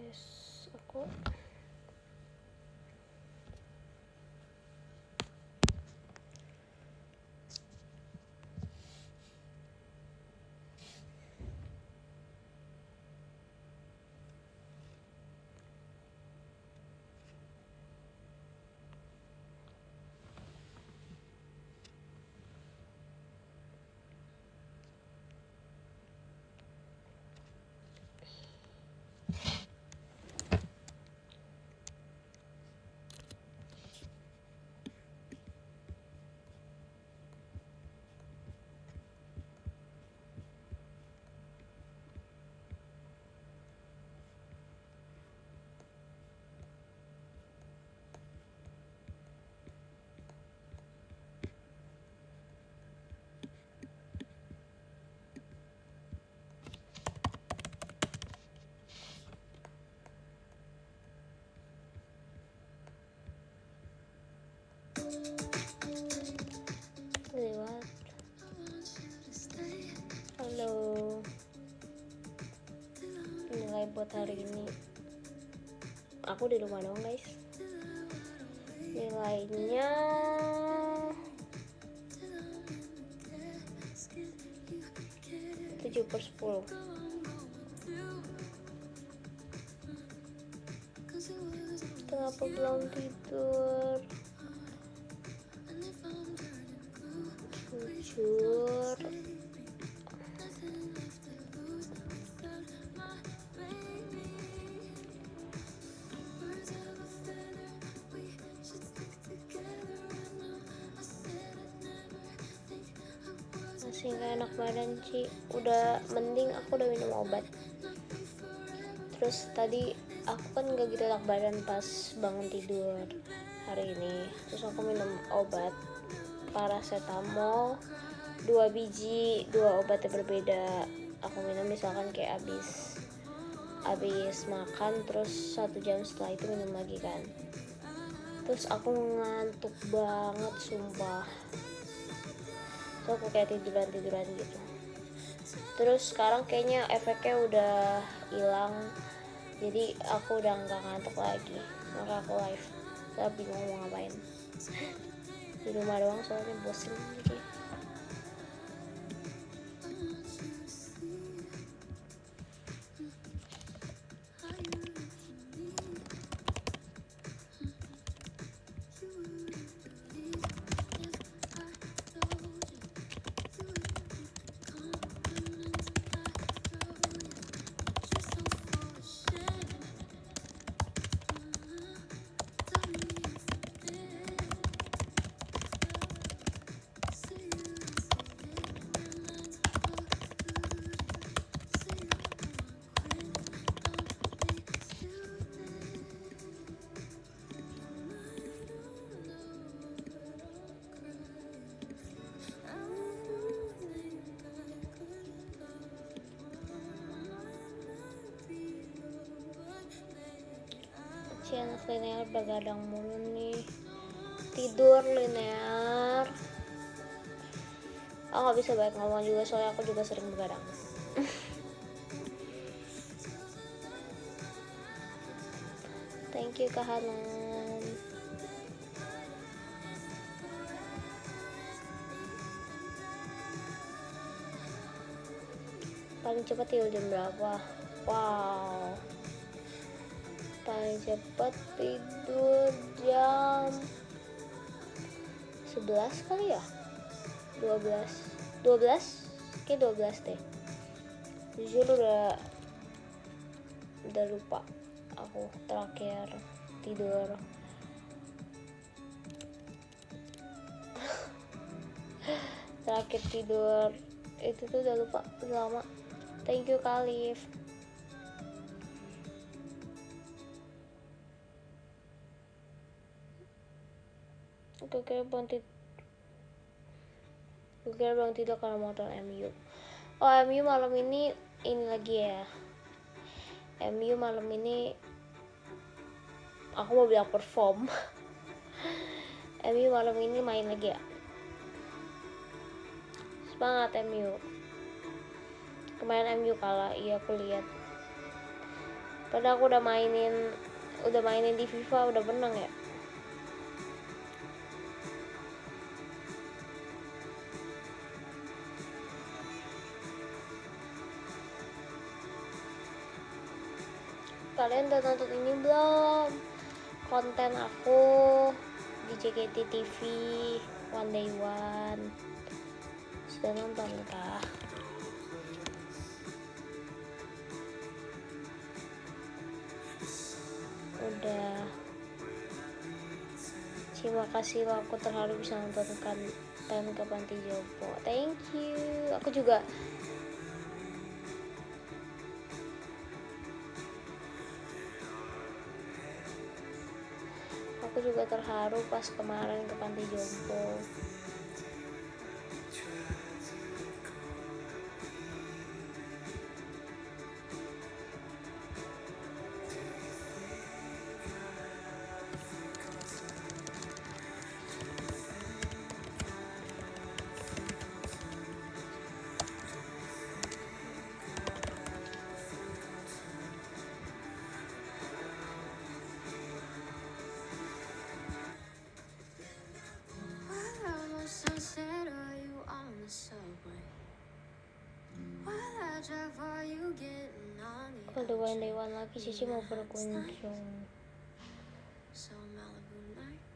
guys, aku lewat. Halo, nilai buat hari ini aku di rumah dong guys. Nilainya 7/10. Kenapa belum tidur? Jujur, masih gak enak badan Ci. Udah mending aku udah minum obat. Terus tadi aku kan gak gitu enak badan pas bangun tidur hari ini. Terus aku minum obat paracetamol 2 biji, 2 obatnya berbeda. Aku minum misalkan kayak abis makan, terus 1 jam setelah itu minum lagi kan. Terus aku ngantuk banget sumpah. So aku kayak tiduran gitu. Terus sekarang kayaknya efeknya udah hilang, jadi aku udah nggak ngantuk lagi. Maka aku live, saya bingung mau ngapain. Di rumah doang soalnya bosen gitu. Si anak linear begadang mulu nih. Tidur linear. Aku gak bisa banyak ngomong juga soalnya aku juga sering begadang. Thank you Kak Hanan. Paling cepat tidur jam berapa? Wow, paling cepat tidur jam 11 kali ya? 12? Kayak 12 deh. Jujur udah lupa aku terakhir tidur. Terakhir tidur itu tuh udah lupa, udah lama. Thank you Kalif. Gue kira belum tidur karena mau nonton MU. Oh, MU malam ini lagi ya. MU malam ini aku mau bilang perform. MU malam ini main lagi ya. Semangat MU. Kemarin MU kalah, iya aku lihat. Padahal aku udah mainin di FIFA, udah menang ya. Kalian udah nonton ini belum? Konten aku di JKT TV One Day One. Sudah nonton kah? Udah. Terima kasih loh, aku terharu bisa nonton konten ke Panti Jompo. Thank you. Aku juga terharu pas kemarin ke Panti Jompo. Kalau The One Day One lagi, Cici mau berkunjung.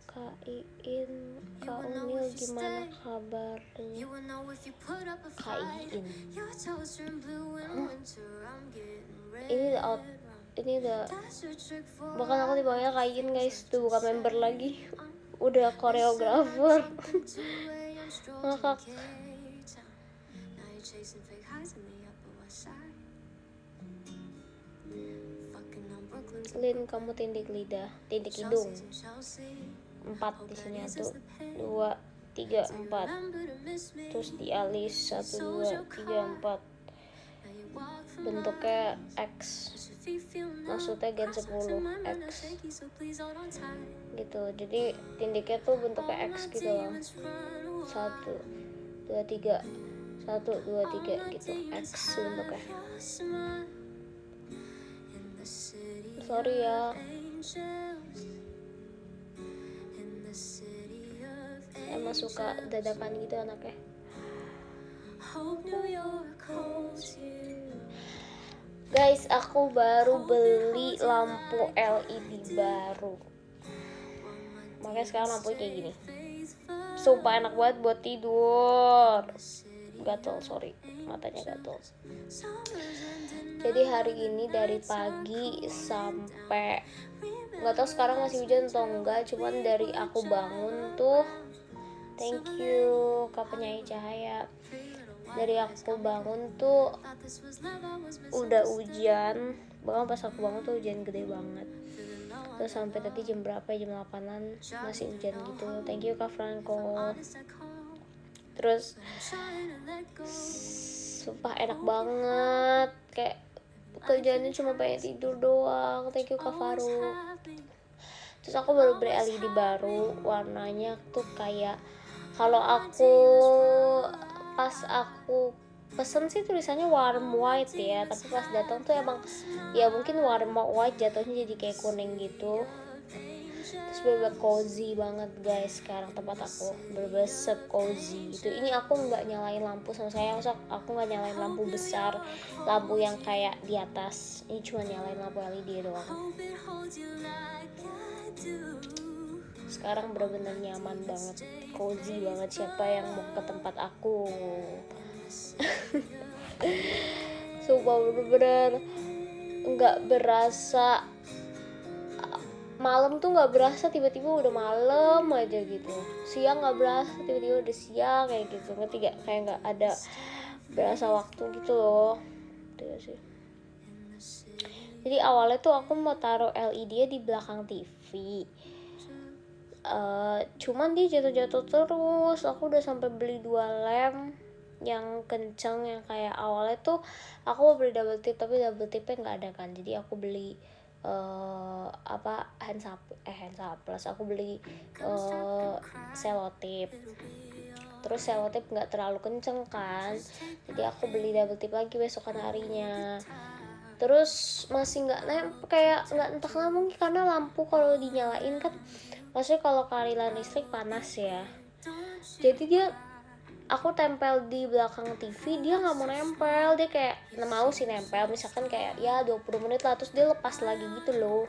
Kak Iin, Kak Unil gimana kabarnya? Kak Iin. Ini udah bahkan aku dipanggil Kak Iin guys, tuh bukan member lagi. Udah koreografer. Ngakak. Lin, kamu tindik lidah, tindik hidung. 4 di sini, 1, 2, 3, 4. Terus di alis 1, 2, 3, 4. Bentuknya X. Maksudnya gen 10 X. Gitu. Jadi tindiknya tuh bentuknya X gitu loh. 1, 2, 3. 1, 2, 3 gitu. X bentuknya. Sorry ya. Emang suka dadakan gitu anaknya. Guys, aku baru beli lampu LED baru. Makanya sekarang lampunya kayak gini. Sumpah enak banget buat tidur. Gatel, sorry, matanya gatel. Jadi hari ini dari pagi sampai nggak tahu sekarang masih hujan atau enggak, cuman dari aku bangun tuh, thank you Kak Penyanyi Cahaya, dari aku bangun tuh udah hujan. Bahkan pas aku bangun tuh hujan gede banget. Terus sampai tadi jam berapa, jam 8-an masih hujan gitu. Thank you Kak Franco. Terus sumpah enak banget, kayak kerjaannya cuma pengen tidur doang. Thank you Kak Faru. Terus aku baru beli LED baru, warnanya tuh kayak, kalau pas aku pesen sih tulisannya warm white ya, tapi pas datang tuh emang ya mungkin warm white, jatuhnya jadi kayak kuning gitu. Terus bener-bener cozy banget guys. Sekarang tempat aku bener-bener cozy gitu. Ini aku nggak nyalain lampu sama saya, masa aku nggak nyalain lampu besar, lampu yang kayak di atas. Ini cuma nyalain lampu LED doang. Sekarang bener-bener nyaman banget, cozy banget. Siapa yang mau ke tempat aku? Sumpah bener-bener nggak berasa malam tuh, nggak berasa tiba-tiba udah malam aja gitu. Siang nggak berasa tiba-tiba udah siang kayak gitu. Ngerti gak? Kayak nggak ada berasa waktu gitu loh. Gitu sih. Jadi awalnya tuh aku mau taruh LED di belakang TV. Cuman dia jatuh-jatuh terus. Aku udah sampai beli 2 lem yang kenceng, yang kayak awalnya tuh aku mau beli double tip, tapi double tipnya nggak ada kan. Jadi aku beli hand plus. Aku beli selotip. Terus selotip nggak terlalu kenceng kan, jadi aku beli double tip lagi besokan harinya. terus masih nggak nempel, kayak nggak, entah kenapa mungkin karena lampu kalau dinyalain kan, maksudnya kalau aliran listrik panas ya, jadi dia, aku tempel di belakang TV, dia nggak mau nempel, dia kayak mau sih nempel misalkan kayak ya 20 menit lah, terus dia lepas lagi gitu loh.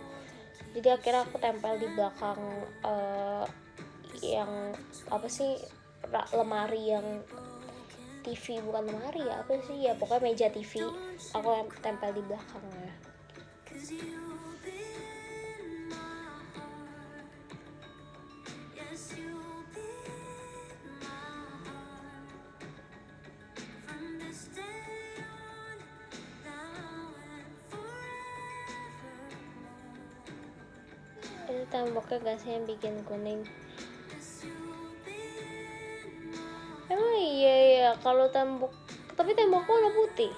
Jadi akhirnya aku tempel di belakang yang apa sih, lemari yang TV, bukan lemari ya, apa sih ya, pokoknya meja TV, aku tempel di belakangnya. Itu temboknya gak sih yang bikin kuning? Emang iya ya, kalau tembok, tapi tembokku warna putih.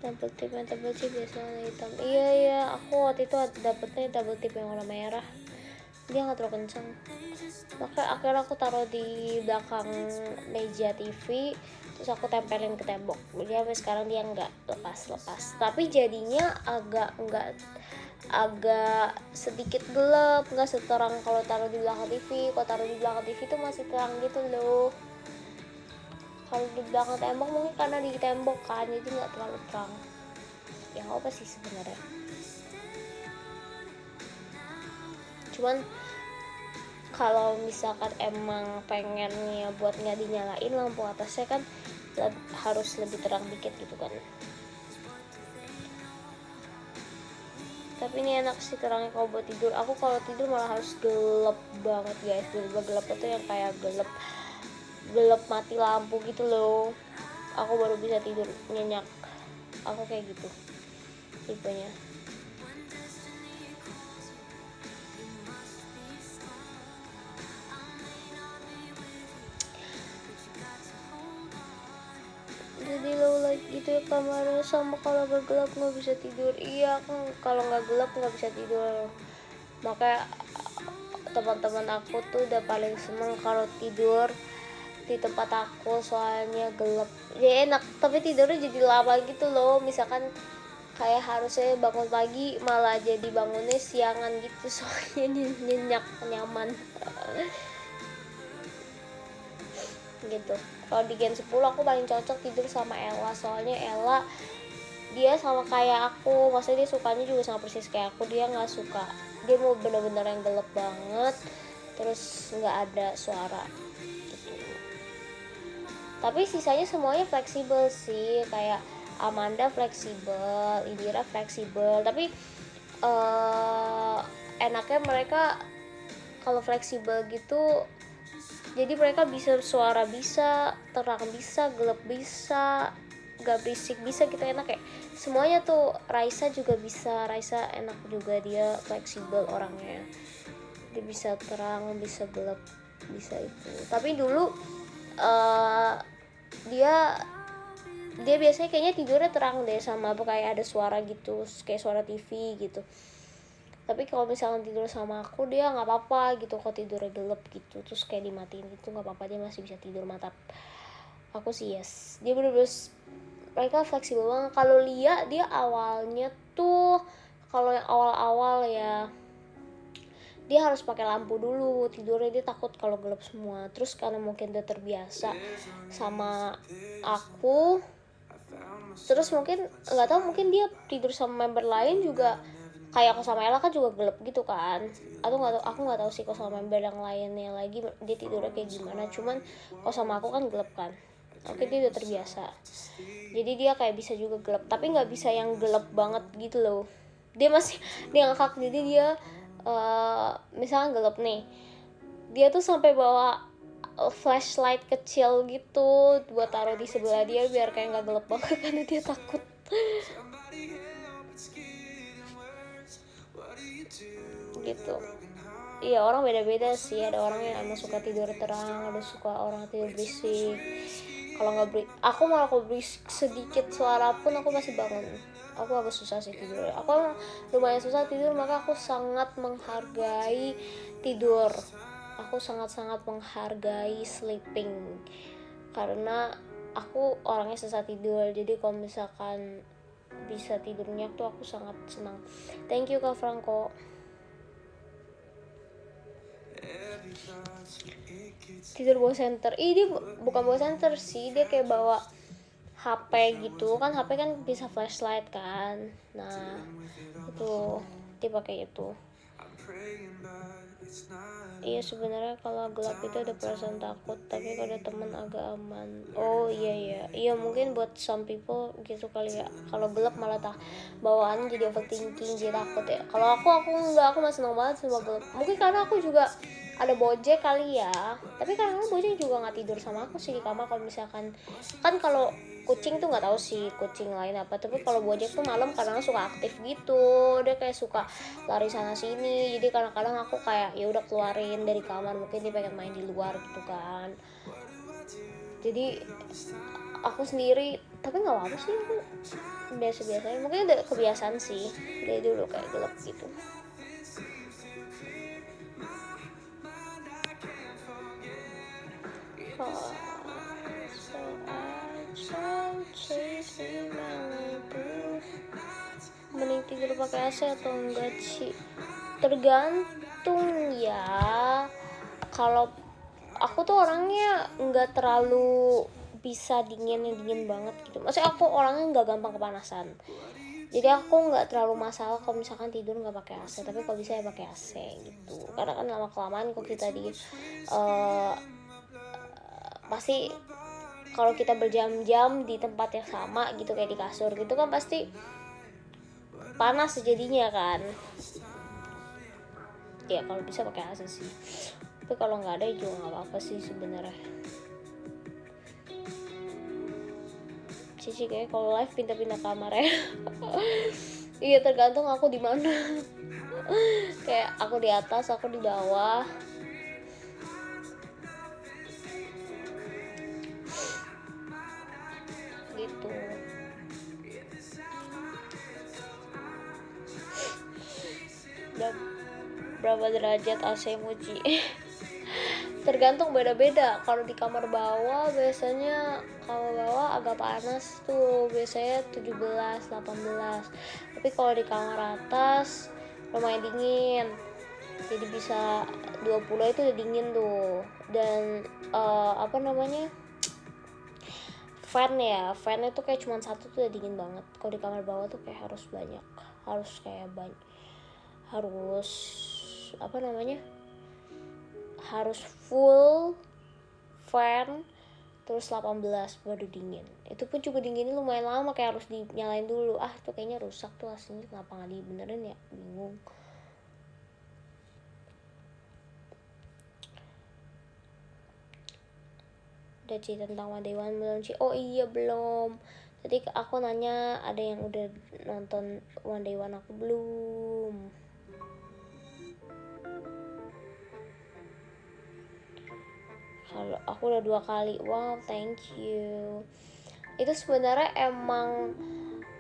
Double tip yang double chip biasa warna hitam. Iya, aku waktu itu dapetnya double tip yang warna merah, dia nggak terlalu kencang, makanya akhirnya aku taruh di belakang meja TV, terus aku tempelin ke tembok, jadi sampai sekarang dia nggak lepas, tapi jadinya agak sedikit gelap, nggak seterang kalau taruh di belakang TV. Kalau taruh di belakang TV itu masih terang gitu loh, kalau di belakang tembok mungkin karena di tembok kan, jadi nggak terlalu terang. Ya apa sih sebenarnya, cuman kalau misalkan emang pengennya buat nggak dinyalain lampu atasnya kan harus lebih terang dikit gitu kan. Tapi ini enak sih terangnya kalau buat tidur. Aku kalau tidur malah harus gelap banget guys, gelap itu yang kayak gelap mati lampu gitu loh, aku baru bisa tidur nyenyak. Aku kayak gitu tipenya. Jadi low light gitu ya kamarnya, sama kalau gak gelap nggak bisa tidur. Iya, aku kalau nggak gelap nggak bisa tidur, makanya teman-teman aku tuh udah paling seneng kalau tidur di tempat aku, soalnya gelap ya enak, tapi tidurnya jadi lama gitu loh. Misalkan kayak harusnya bangun pagi malah jadi bangunnya siangan gitu, soalnya nyenyak, nyaman gitu. Kalau di Gen 10 aku paling cocok tidur sama Ella, soalnya Ella dia sama kayak aku, maksudnya dia sukanya juga sama persis kayak aku. Dia nggak suka, dia mau bener-bener yang gelap banget, terus nggak ada suara gitu. Tapi sisanya semuanya fleksibel sih, kayak Amanda fleksibel, Indira fleksibel, tapi enaknya mereka kalau fleksibel gitu, jadi mereka bisa suara bisa, terang bisa, gelap bisa, gak berisik bisa gitu, enak ya semuanya tuh. Raisa juga bisa, Raisa enak juga, dia fleksibel orangnya, dia bisa terang bisa gelap bisa itu. Tapi dulu dia biasanya kayaknya tidurnya terang deh, sama apa kayak ada suara gitu, kayak suara TV gitu. Tapi kalau misalkan tidur sama aku dia nggak apa-apa gitu, kalau tidurnya gelap gitu terus kayak dimatiin gitu nggak apa-apa, dia masih bisa tidur mantap. Aku sih yes, dia bener-bener mereka fleksibel banget. Kalau Lia dia awalnya tuh, kalau yang awal-awal ya dia harus pakai lampu dulu tidurnya, dia takut kalau gelap semua. Terus karena mungkin dia terbiasa sama aku, terus mungkin nggak tahu, mungkin dia tidur sama member lain juga kayak aku sama Ella kan juga gelap gitu kan. Aku nggak tahu sih kalau sama member yang lainnya lagi dia tidurnya kayak gimana, cuman kalau sama aku kan gelap kan. Oke, dia udah terbiasa, jadi dia kayak bisa juga gelap, tapi nggak bisa yang gelap banget gitu loh. Dia masih dia ngakak, jadi dia misalnya gelap nih, dia tuh sampai bawa flashlight kecil gitu buat taruh di sebelah dia biar kayak nggak gelap banget karena dia takut gitu. Iya, orang beda-beda sih, ada orang yang emang suka tidur terang, ada suka orang tidur berisik. Kalau nggak aku malah kalau berisik sedikit suara pun aku masih bangun. aku agak susah sih tidur. Aku lumayan susah tidur, maka aku sangat menghargai tidur. Aku sangat-sangat menghargai sleeping karena aku orangnya susah tidur. Jadi kalau misalkan bisa tidur nyenyak tuh aku sangat senang. Thank you Kak Franco. Tidur bawa center. Dia bukan bawa center sih, dia kayak bawa HP gitu kan. HP kan bisa flashlight kan. Nah itu dia pakai itu. Iya sebenarnya kalau gelap itu ada perasaan takut, tapi kalau ada teman agak aman. Oh iya mungkin buat some people gitu kali ya. Kalau gelap malah bawaan jadi overthinking, jadi takut ya. Kalau aku enggak, aku masih senang banget sama gelap. Mungkin karena aku juga ada Bojack kali ya, tapi kadang Bojack juga nggak tidur sama aku sih di kamar. Kalau misalkan kan kalau kucing tuh nggak tahu sih kucing lain apa, tapi kalau Bojack tuh malam kadang suka aktif gitu, dia kayak suka lari sana sini. Jadi kadang-kadang aku kayak ya udah keluarin dari kamar, mungkin dia pengen main di luar gitu kan. Jadi aku sendiri, tapi nggak apa-apa sih, aku biasa-biasa aja. Mungkin udah kebiasaan sih dari dulu kayak gelap gitu. Mending tidur pakai AC atau enggak sih? Tergantung ya. Kalau aku tuh orangnya nggak terlalu bisa dingin banget gitu. Maksudnya aku orangnya nggak gampang kepanasan. Jadi aku nggak terlalu masalah kalau misalkan tidur nggak pakai AC, tapi kalau bisa ya pakai AC gitu. Karena kan lama kelamaan kalau kita pasti kalau kita berjam-jam di tempat yang sama gitu kayak di kasur gitu kan pasti panas jadinya kan. Ya kalau bisa pakai AC sih, tapi kalau nggak ada juga nggak apa-apa sih sebenarnya. Cici kayak kalau live pindah-pindah kamar ya. Iya tergantung aku di mana. Kayak aku di atas, aku di bawah. Gitu. Berapa derajat AC Muji? Tergantung beda-beda. Kalau di kamar bawah biasanya kamar bawah agak panas tuh, biasanya 17, 18. Tapi kalau di kamar atas lumayan dingin. Jadi bisa 20 itu udah dingin tuh. Dan fan itu kayak cuma satu tuh udah dingin banget. Kalau di kamar bawah tuh kayak harus banyak, harus full fan, terus 18 baru dingin. Itu pun juga dinginnya lumayan lama, kayak harus dinyalain dulu. Itu kayaknya rusak tuh aslinya, kenapa nggak dibenerin ya, bingung. Udah cerita tentang One Day One belum sih? Oh iya belum. Tadi aku nanya ada yang udah nonton One Day One, aku belum. Kalau aku udah 2 kali. Wow, thank you. Itu sebenarnya emang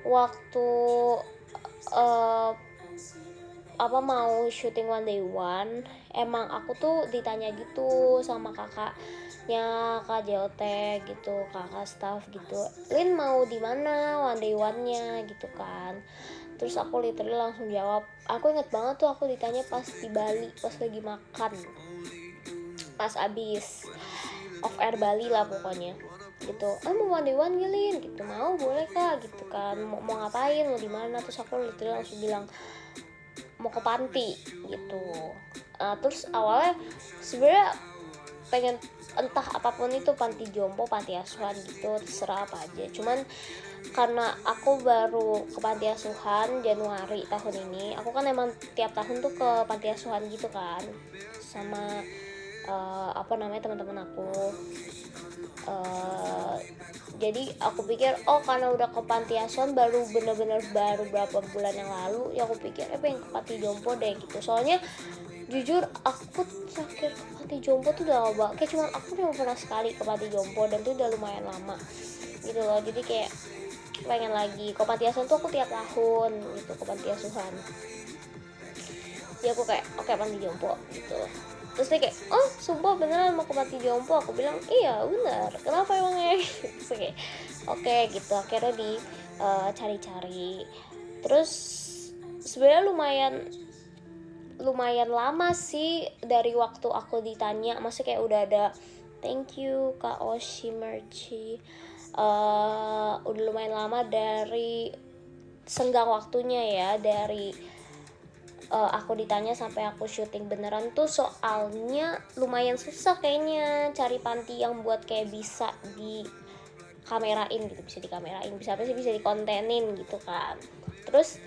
waktu mau syuting One Day One, emang aku tuh ditanya gitu sama kakaknya Kak JOT gitu, kakak staff gitu, Lin mau di mana One Day One-nya gitu kan. Terus aku literally langsung jawab. Aku inget banget tuh aku ditanya pas di Bali, pas lagi makan, pas abis off air Bali lah pokoknya gitu. Mau One Day One Lin gitu, mau boleh Kak gitu kan, mau ngapain, mau di mana. Terus aku literally langsung bilang mau ke panti gitu. Terus awalnya sebenarnya pengen entah apapun itu, panti jompo, panti asuhan gitu, terserah apa aja. Cuman karena aku baru ke panti asuhan Januari tahun ini, aku kan emang tiap tahun tuh ke panti asuhan gitu kan sama teman-teman aku. Jadi aku pikir karena udah ke panti asuhan baru berapa bulan yang lalu, ya aku pikir pengen ke panti jompo deh gitu. Soalnya jujur aku terakhir ke panti jompo tuh udah lama, kayak cuman aku udah pernah sekali ke panti jompo dan tuh udah lumayan lama gitu loh. Jadi kayak pengen lagi. Kalau panti asuhan tuh aku tiap tahun gitu ke panti asuhan. Jadi aku kayak oke, panti jompo gitu. Terus dia kayak, oh sumpah beneran mau ke panti jompo? Aku bilang iya bener, kenapa emangnya? Terus kayak oke gitu, akhirnya di cari-cari. Terus sebenarnya lumayan lama sih dari waktu aku ditanya, masih kayak udah ada thank you Kak Oshi Merci. Udah lumayan lama dari senggang waktunya ya, dari aku ditanya sampai aku syuting beneran tuh, soalnya lumayan susah kayaknya cari panti yang buat kayak bisa di kamerain gitu, bisa apa sih, bisa dikontenin gitu kan. Terus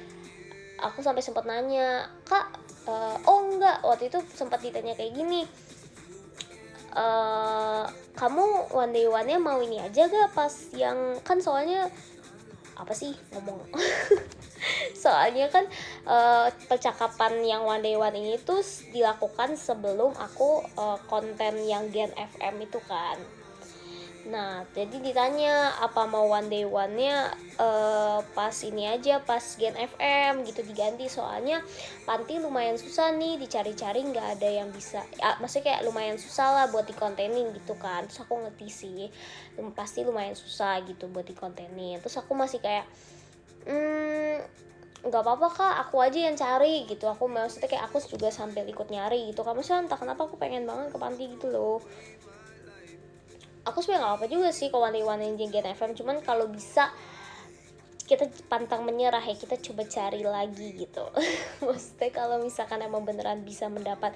aku sampai sempat nanya, Kak, oh enggak, waktu itu sempat ditanya kayak gini, kamu one day one-nya mau ini aja gak pas yang kan, soalnya apa sih ngomong soalnya kan percakapan yang one day one ini tuh dilakukan sebelum aku konten yang Gen FM itu kan. Nah jadi ditanya apa mau one day one-nya pas ini aja, pas Gen FM gitu diganti, soalnya panti lumayan susah nih dicari-cari, nggak ada yang bisa ya, maksudnya kayak lumayan susah lah buat dikontenin gitu kan. Terus aku ngerti sih pasti lumayan susah gitu buat dikontenin. Terus aku masih kayak nggak apa-apa Kak, aku aja yang cari gitu. Aku maksudnya kayak aku juga sambil ikut nyari gitu. Kamu sih entah kenapa aku pengen banget ke panti gitu loh. Aku sebenarnya nggak apa juga sih kalau wanita-wanita Gen FM, cuman kalau bisa kita pantang menyerah ya, kita coba cari lagi gitu. Maksudnya kalau misalkan emang beneran bisa mendapat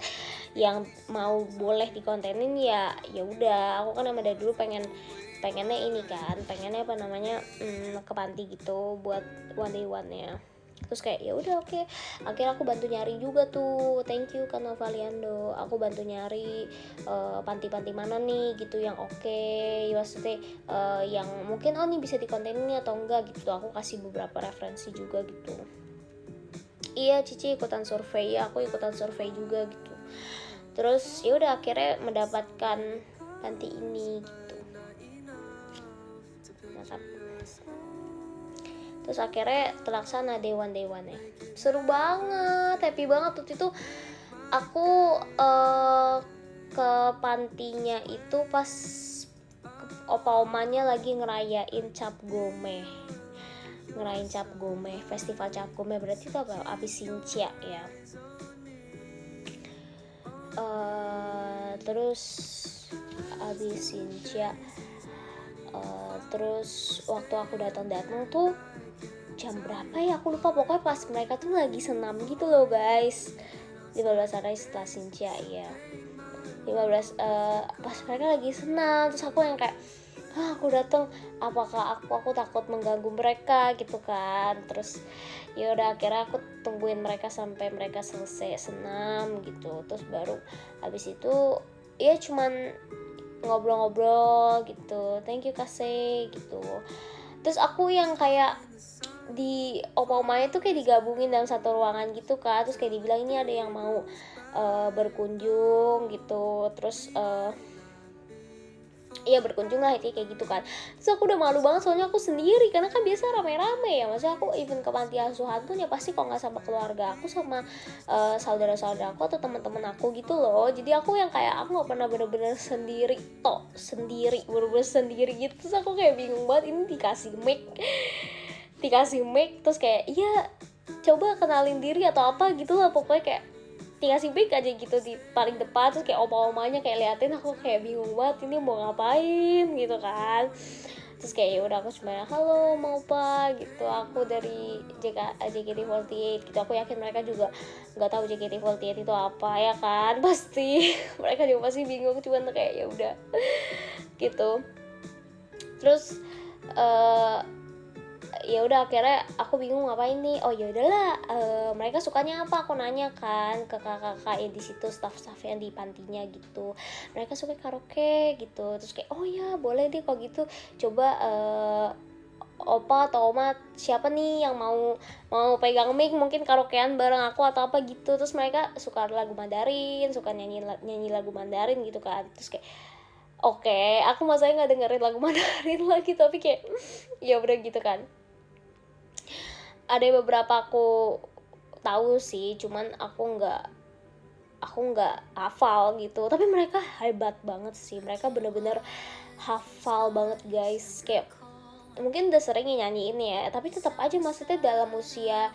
yang mau boleh dikontenin ya udah. Aku kan emang dari dulu pengennya ini kan, pengennya apa namanya ke panti gitu buat one day one nya. Terus kayak ya udah oke. Akhirnya aku bantu nyari juga tuh, thank you Kak Novaliando, aku bantu nyari panti-panti mana nih gitu yang oke, maksudnya yang mungkin nih bisa dikontenin atau enggak gitu. Aku kasih beberapa referensi juga gitu. Iya Cici ikutan survei, ya aku ikutan survei juga gitu. Terus ya udah akhirnya mendapatkan panti ini gitu. Mantap. Terus akhirnya terlaksana day one nya. Seru banget, happy banget. Waktu itu aku ke pantinya itu pas opa omanya lagi ngerayain Cap Gomeh. Ngerayain Cap Gomeh, festival Cap Gomeh, berarti itu apa? Abisincia ya. Terus Abisincia. Terus waktu aku datang tuh jam berapa ya aku lupa, pokoknya pas mereka tuh lagi senam gitu loh guys. 15 hari setelah Sincia ya, 15 pas mereka lagi senam. Terus aku yang kayak aku datang, apakah aku takut mengganggu mereka gitu kan. Terus ya udah akhirnya aku tungguin mereka sampai mereka selesai senam gitu. Terus baru habis itu ya cuman ngobrol-ngobrol gitu, thank you Kase gitu. Terus aku yang kayak di opa-opanya tuh kayak digabungin dalam satu ruangan gitu kan. Terus kayak dibilang ini ada yang mau berkunjung gitu. Terus iya berkunjung lah kayak gitu kan. Terus aku udah malu banget soalnya aku sendiri, karena kan biasa rame-rame ya. Maksudnya aku even ke panti asuhan tuh ya pasti kalau nggak sama keluarga aku, sama saudara-saudara aku atau teman-teman aku gitu loh. Jadi aku yang kayak aku nggak pernah bener-bener sendiri bener-bener sendiri gitu. Terus aku kayak bingung banget, ini dikasih mic terus kayak iya coba kenalin diri atau apa gitu lah, pokoknya kayak dikasih mic aja gitu di paling depan. Terus kayak oma-omanya kayak liatin aku, kayak bingung banget ini mau ngapain gitu kan. Terus kayak ya udah aku cuma halo mau apa gitu, aku dari JKT48 gitu. Aku yakin mereka juga nggak tahu JKT48 itu apa ya kan, pasti mereka juga pasti bingung, cuman kayak ya udah gitu. Terus ya udah akhirnya aku bingung ngapain nih. Oh ya udahlah, mereka sukanya apa, aku nanya kan ke kakak-kakak ya di situ, staff-staff yang di pantinya gitu, mereka suka karaoke gitu. Terus kayak oh ya boleh deh kalau gitu, coba opa atau oma siapa nih yang mau pegang mic, mungkin karaokean bareng aku atau apa gitu. Terus mereka suka lagu Mandarin, suka nyanyi lagu Mandarin gitu kan. Terus kayak oke, aku masanya nggak dengerin lagu Mandarin lagi, tapi kayak ya udah gitu kan. Ada beberapa aku tahu sih, cuman aku nggak hafal gitu, tapi mereka hebat banget sih, mereka bener-bener hafal banget guys, kayak mungkin udah sering nyanyiin ya, tapi tetap aja maksudnya dalam usia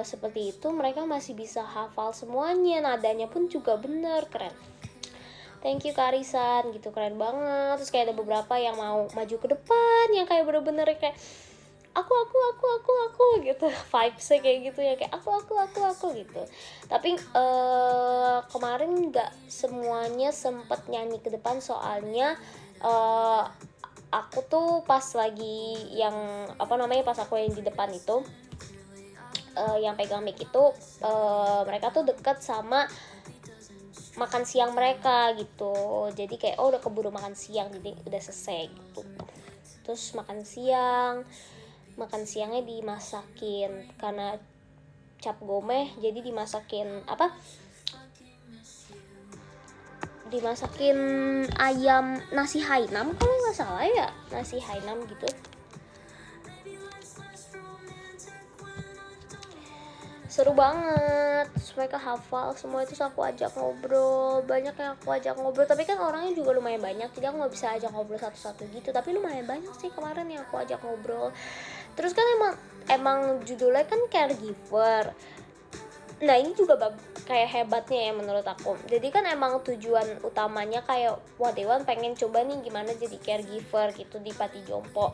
seperti itu mereka masih bisa hafal semuanya, nadanya pun juga bener, keren. Thank you Karisan gitu, keren banget. Terus kayak ada beberapa yang mau maju ke depan, yang kayak bener-bener kayak aku gitu, vibesnya kayak gitu ya, kayak aku gitu. Tapi kemarin nggak semuanya sempet nyanyi ke depan, soalnya aku tuh pas lagi yang pas aku yang di depan itu, yang pegang mic itu, mereka tuh deket sama makan siang mereka gitu, jadi kayak udah keburu makan siang, jadi udah selesai gitu. Terus makan siangnya dimasakin, karena cap gomeh jadi dimasakin ayam nasi Hainam kalau nggak salah ya, nasi Hainam gitu. Seru banget, terus mereka hafal semua itu, aku ajak ngobrol, banyak yang aku ajak ngobrol, tapi kan orangnya juga lumayan banyak, jadi aku nggak bisa ajak ngobrol satu-satu gitu, tapi lumayan banyak sih kemarin yang aku ajak ngobrol. Terus kan emang judulnya kan caregiver, nah ini juga kayak hebatnya ya menurut aku, jadi kan emang tujuan utamanya kayak Dewan pengen coba nih gimana jadi caregiver gitu di Pati Jompo.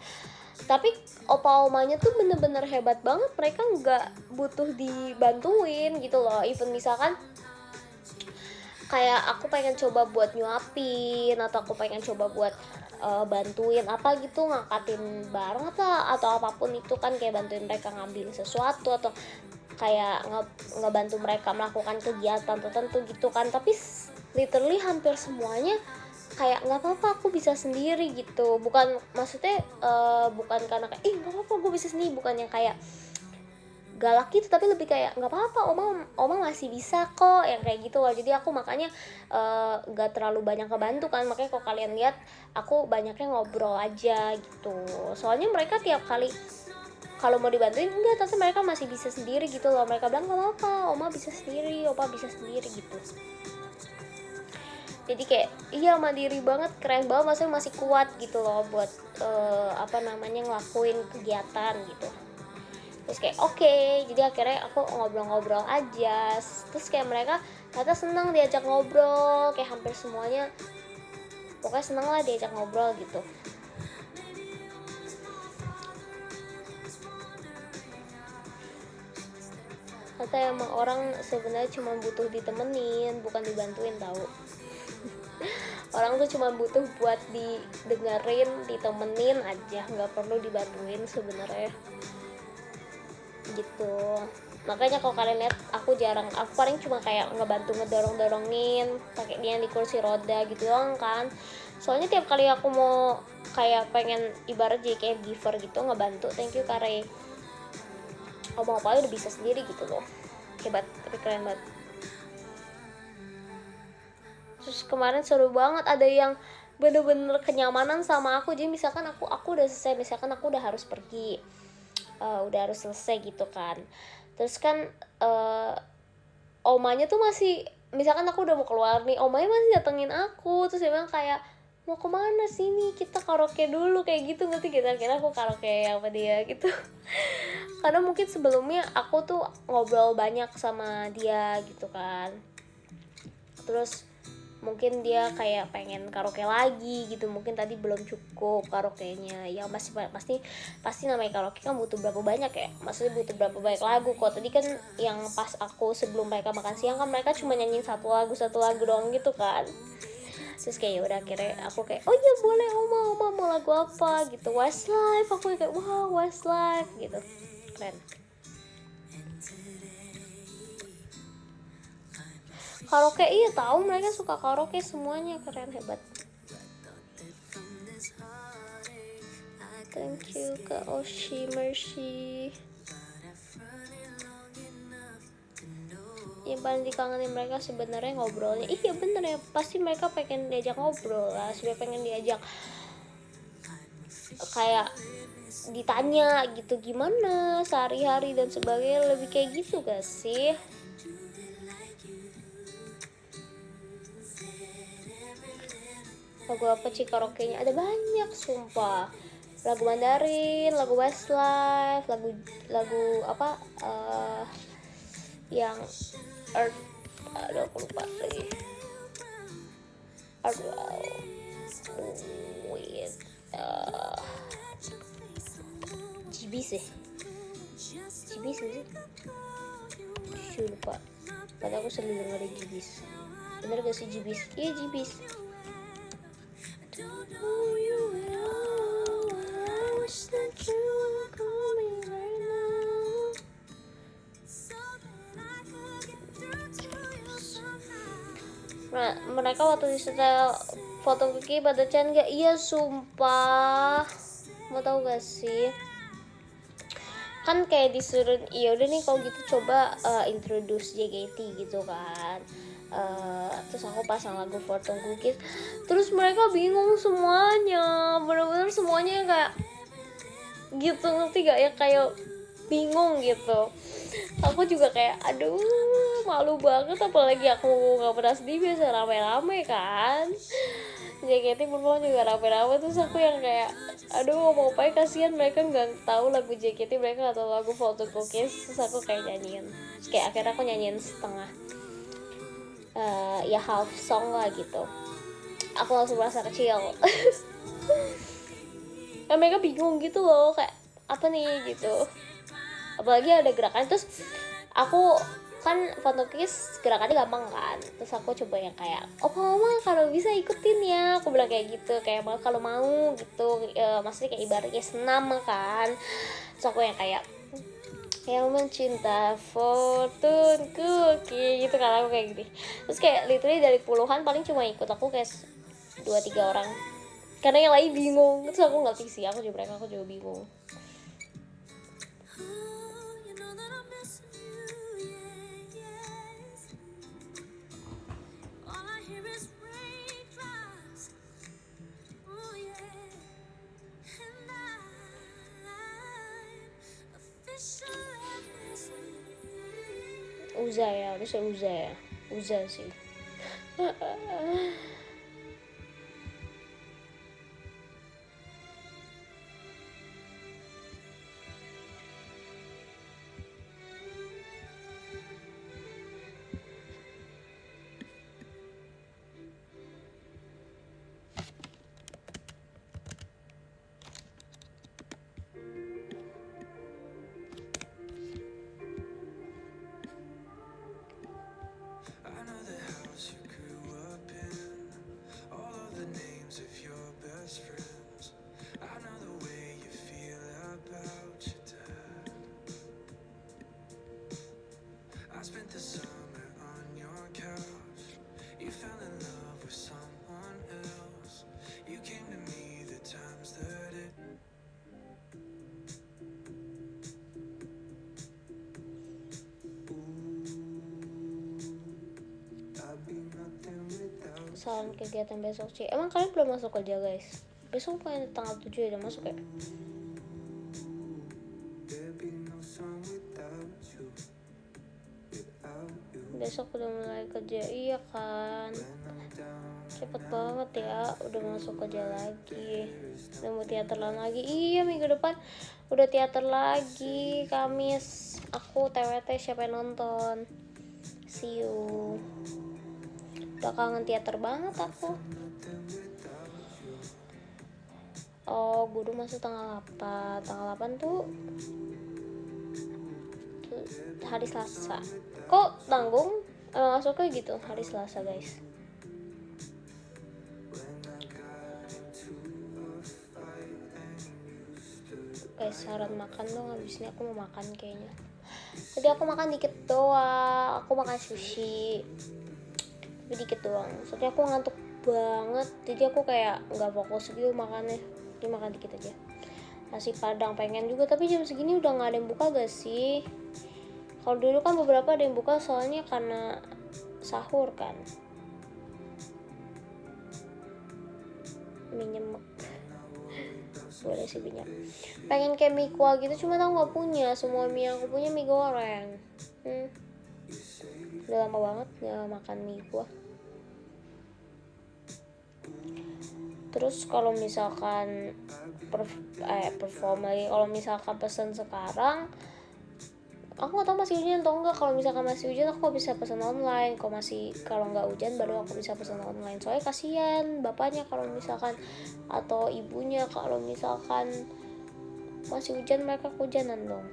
Tapi opa-omanya tuh bener-bener hebat banget, mereka nggak butuh dibantuin gitu loh. Even misalkan kayak aku pengen coba buat nyuapin, atau aku pengen coba buat bantuin apa gitu, ngangkatin barang atau apapun itu kan, kayak bantuin mereka ngambil sesuatu, atau kayak ngebantu mereka melakukan kegiatan tertentu gitu kan. Tapi literally hampir semuanya kayak nggak apa-apa aku bisa sendiri gitu, bukan maksudnya bukan karena kayak nggak apa-apa gue bisa sendiri, bukan yang kayak galak gitu, tapi lebih kayak nggak apa-apa oma masih bisa kok, yang kayak gitu loh. Jadi aku makanya nggak terlalu banyak ngebantu kan, makanya kalau kalian lihat aku banyaknya ngobrol aja gitu, soalnya mereka tiap kali kalau mau dibantuin enggak, tapi mereka masih bisa sendiri gitu loh. Mereka bilang nggak apa-apa, oma bisa sendiri, opa bisa sendiri gitu. Jadi kayak iya mandiri banget, keren banget, maksudnya masih kuat gitu loh buat ngelakuin kegiatan gitu. Terus kayak oke, jadi akhirnya aku ngobrol-ngobrol aja, terus kayak mereka ternyata senang diajak ngobrol, kayak hampir semuanya pokoknya seneng lah diajak ngobrol gitu. Ternyata emang orang sebenarnya cuma butuh ditemenin, bukan dibantuin tahu. Orang tuh cuma butuh buat didengerin, ditemenin aja, nggak perlu dibantuin sebenarnya gitu. Makanya kalau kalian lihat aku paling cuma kayak ngebantu ngedorongin pakai dia di kursi roda gitu doang kan. Soalnya tiap kali aku mau kayak pengen ibarat jadi kayak giver gitu, ngebantu, thank you Kare, ngomong apa udah bisa sendiri gitu loh, hebat, tapi keren banget. Terus kemarin seru banget, ada yang bener-bener kenyamanan sama aku. Jadi misalkan aku udah selesai, misalkan aku udah harus pergi, udah harus selesai gitu kan, terus kan omanya tuh masih, misalkan aku udah mau keluar nih, omanya masih datengin aku, terus dia bilang kayak mau kemana sini, kita karaoke dulu, kayak gitu. Ngerti kira-kira aku karaoke apa dia gitu. Karena mungkin sebelumnya aku tuh ngobrol banyak sama dia gitu kan, terus mungkin dia kayak pengen karaoke lagi gitu, mungkin tadi belum cukup karaoke-nya ya. Pasti namanya karaoke kan butuh berapa banyak ya, maksudnya butuh berapa banyak lagu. Kok tadi kan yang pas aku sebelum mereka makan siang kan, mereka cuma nyanyiin satu lagu doang gitu kan. Terus kayak udah akhirnya aku kayak oh iya boleh oma mau lagu apa gitu, Westlife. Aku kayak wow Westlife gitu, keren. Karaoke iya tahu, mereka suka karaoke semuanya, keren, hebat. Thank you ke Oshi Mercy. Yang paling dikangenin mereka sebenarnya ngobrolnya. Iya bener ya, pasti mereka pengen diajak ngobrol lah, sudah pengen diajak kayak ditanya gitu gimana sehari-hari dan sebagainya, lebih kayak gitu gak sih? Lagu apa sih karaoke-nya? Ada banyak sumpah. Lagu Mandarin, lagu Westlife, lagu lagu apa yang Earth, aduh aku lupa lagi. With GBs sih. GBs sih. Lupa. Padahal aku selalu dengerin GBs. Bener gak sih GBs? Iya GBs. Nah, mereka waktu disetel foto Kiki pada Chan gak? Iya sumpah. Mau tau gak sih? Kan kayak disuruh, iya udah nih kalau gitu coba introduce JKT gitu kan. Terus aku pasang lagu foto Cookies, terus mereka bingung semuanya, bener-bener semuanya kayak gitu, ngerti gak ya, kayak bingung gitu. Aku juga kayak aduh malu banget, apalagi aku gak pernah sedih, biasa rame-rame kan. JKT perform juga rame-rame, terus aku yang kayak aduh mau apa, kasihan mereka nggak tahu lagu JKT, mereka nggak tahu lagu Photo Cookies. Terus aku kayak nyanyiin, terus kayak akhirnya aku nyanyiin setengah, ya half song lah gitu. Aku langsung merasa kecil. Nah, mereka bingung gitu loh, kayak apa nih gitu, apalagi ada gerakan. Terus aku kan Photo Cookies gerakannya gampang kan, terus aku coba yang kayak mama kalau bisa ikutin ya, aku bilang kayak gitu, kayak kalau mau gitu, maksudnya kayak ibaratnya senam kan. Terus aku yang kayak yang mencinta Fortune Cookie gitu kan, aku kayak gitu. Terus kayak literally dari puluhan paling cuma ikut aku kayak 2-3 orang, karena yang lain bingung. Terus aku ngerti sih, aku juga bingung. Uza ya, harusnya Uza sih. Saran kegiatan besok sih, emang kalian belum masuk kerja guys? Besok kan tanggal 7 ya, udah masuk ya? Besok udah mulai kerja, iya kan? Cepet banget ya, udah masuk kerja lagi, udah mau teateran lagi. Iya, minggu depan udah teater lagi, Kamis. Aku TWT, siapa yang nonton? See you. Udah kangen teater banget aku. Oh, guru masuk tanggal 8. Tanggal 8 tuh hari Selasa. Kok tanggung? Masuknya gitu, hari Selasa guys. Guys, saran makan dong, abis ini aku mau makan kayaknya. Tadi aku makan dikit doang, aku makan sushi tapi dikit doang, soalnya aku ngantuk banget, jadi aku kayak nggak fokus gitu makannya, jadi makan dikit aja. Nasi padang pengen juga, tapi jam segini udah nggak ada yang buka gak sih? Kalau dulu kan beberapa ada yang buka, soalnya karena sahur kan. Mie nyemek. boleh sih minyak. Pengen kayak mie kuah gitu, cuma aku nggak punya. Semua mie yang aku punya mie goreng. Udah lama banget nggak makan mie kuah. Terus kalau misalkan perform lagi, kalau misalkan pesan sekarang, aku nggak tahu masih hujan atau enggak. Kalau misalkan masih hujan aku bisa pesan online. Kalau nggak hujan baru aku bisa pesan online. Soalnya kasihan bapaknya kalau misalkan, atau ibunya kalau misalkan masih hujan, mereka kehujanan dong.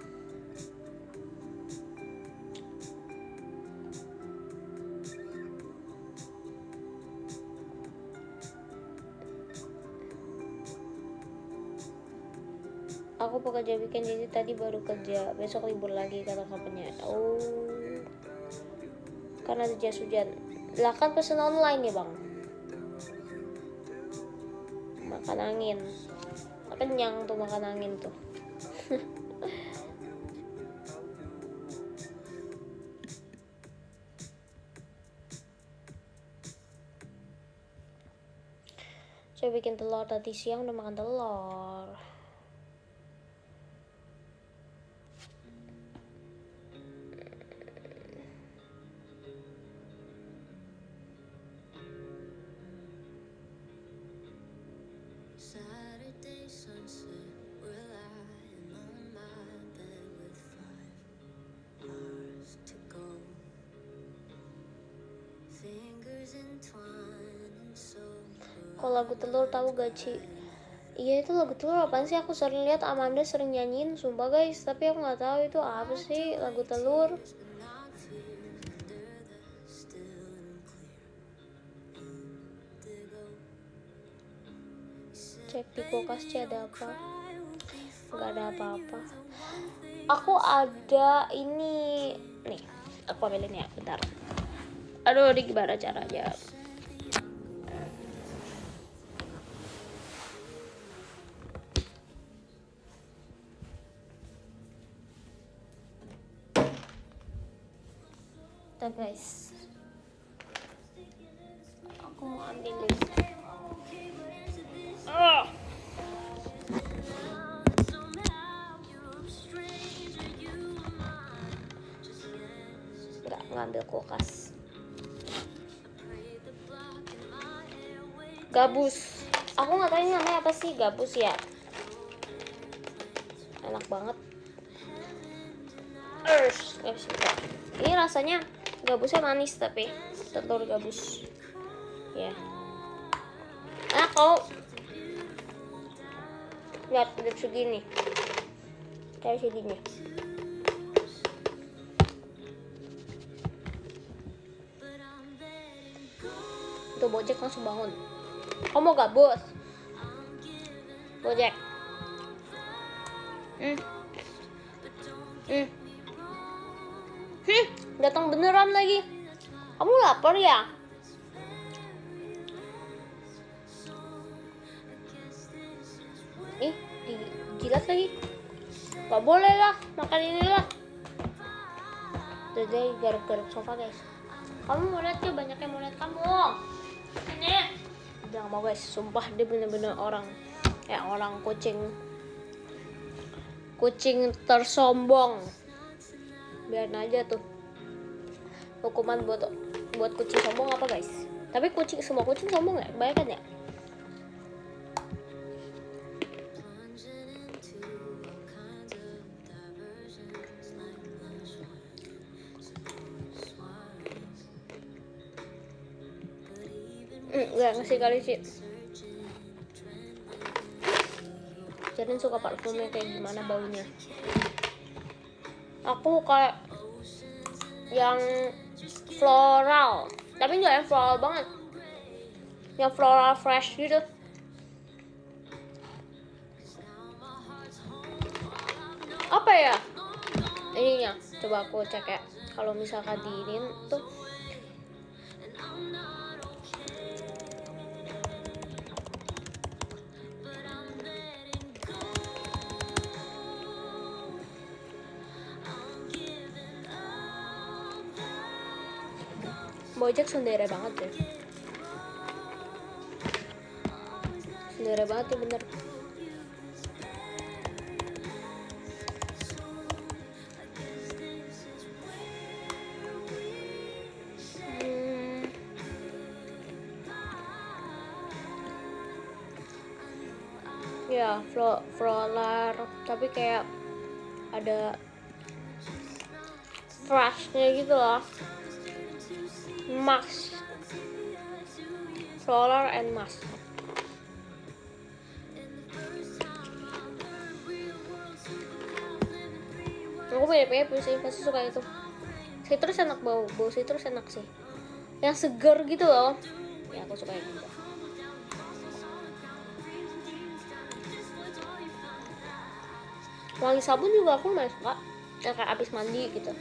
Aku pekerja weekend jadi tadi baru kerja, besok libur lagi kata kapannya. Oh, karena ada jas hujan. Lah kan pesan online ya bang. Makan angin. Kenyang tuh makan angin tuh. Saya bikin telur, tadi siang udah makan telur. Kalau lagu telur tahu gak Ci? Iya itu lagu telur apaan sih? Aku sering lihat Amanda sering nyanyiin, sumpah guys. Tapi aku nggak tahu itu apa sih lagu telur. Cek di kulkas ada apa? Nggak ada apa-apa. Aku ada ini nih. Aku ambilin ya, bentar. Aduh, ini gimana caranya? Tuh guys, aku mau ambilin. Nggak ngambil kulkas. Gabus. Aku nggak tahu ini namanya apa sih, gabus ya. Enak banget. Ini rasanya gabusnya manis tapi telur gabus. Ya. Enak kok. Lihat segini. Kayak segini. Tuh Bojek langsung bangun. Kamu mau gabus? Bojek. Datang beneran lagi. Kamu lapar ya? Dijilat lagi. Gak boleh lah, makan ini lah. Udah garuk-garuk sofa guys. Kamu mau lihat ya, banyak yang mau lihat kamu. Ini. Jangan mau guys, sumpah dia bener-bener orang kucing tersombong. Biarin aja tuh. Hukuman buat kucing sombong apa guys? Tapi semua kucing sombong ya? Kebanyakan ya? Enggak ngasih kali sih. Jadi suka parfumnya kayak gimana baunya. Aku kayak yang floral, tapi nggak yang floral banget, yang floral fresh gitu. Apa ya ininya? Coba aku cek ya. Kalau misalkan diinin tuh Bojek sendiri banget deh. Sendiri banget ya bener. Ya, floral, tapi kayak ada freshnya gitu loh. Max floral and mask. Aku mirip-mirip sih, pasti suka itu. Citrus enak, bau citrus enak sih. Yang seger gitu loh. Ya aku suka yang gitu. Wangi sabun juga aku lumayan suka. Yang kayak abis mandi gitu.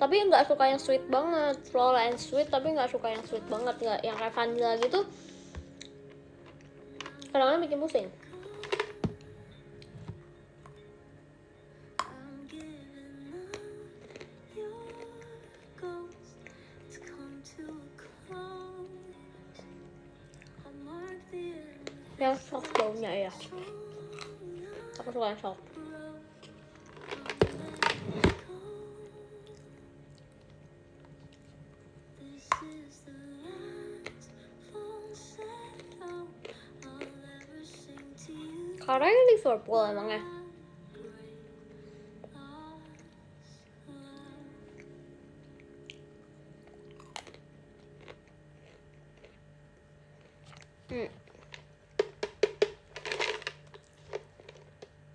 Tapi nggak suka yang sweet banget, floral and sweet, tapi nggak suka yang sweet banget, nggak yang kayak vanilla gitu. Kadang-kadang bikin pusing. Yang soft baunya ya. Aku suka yang soft. Karena yang Liverpool emangnya.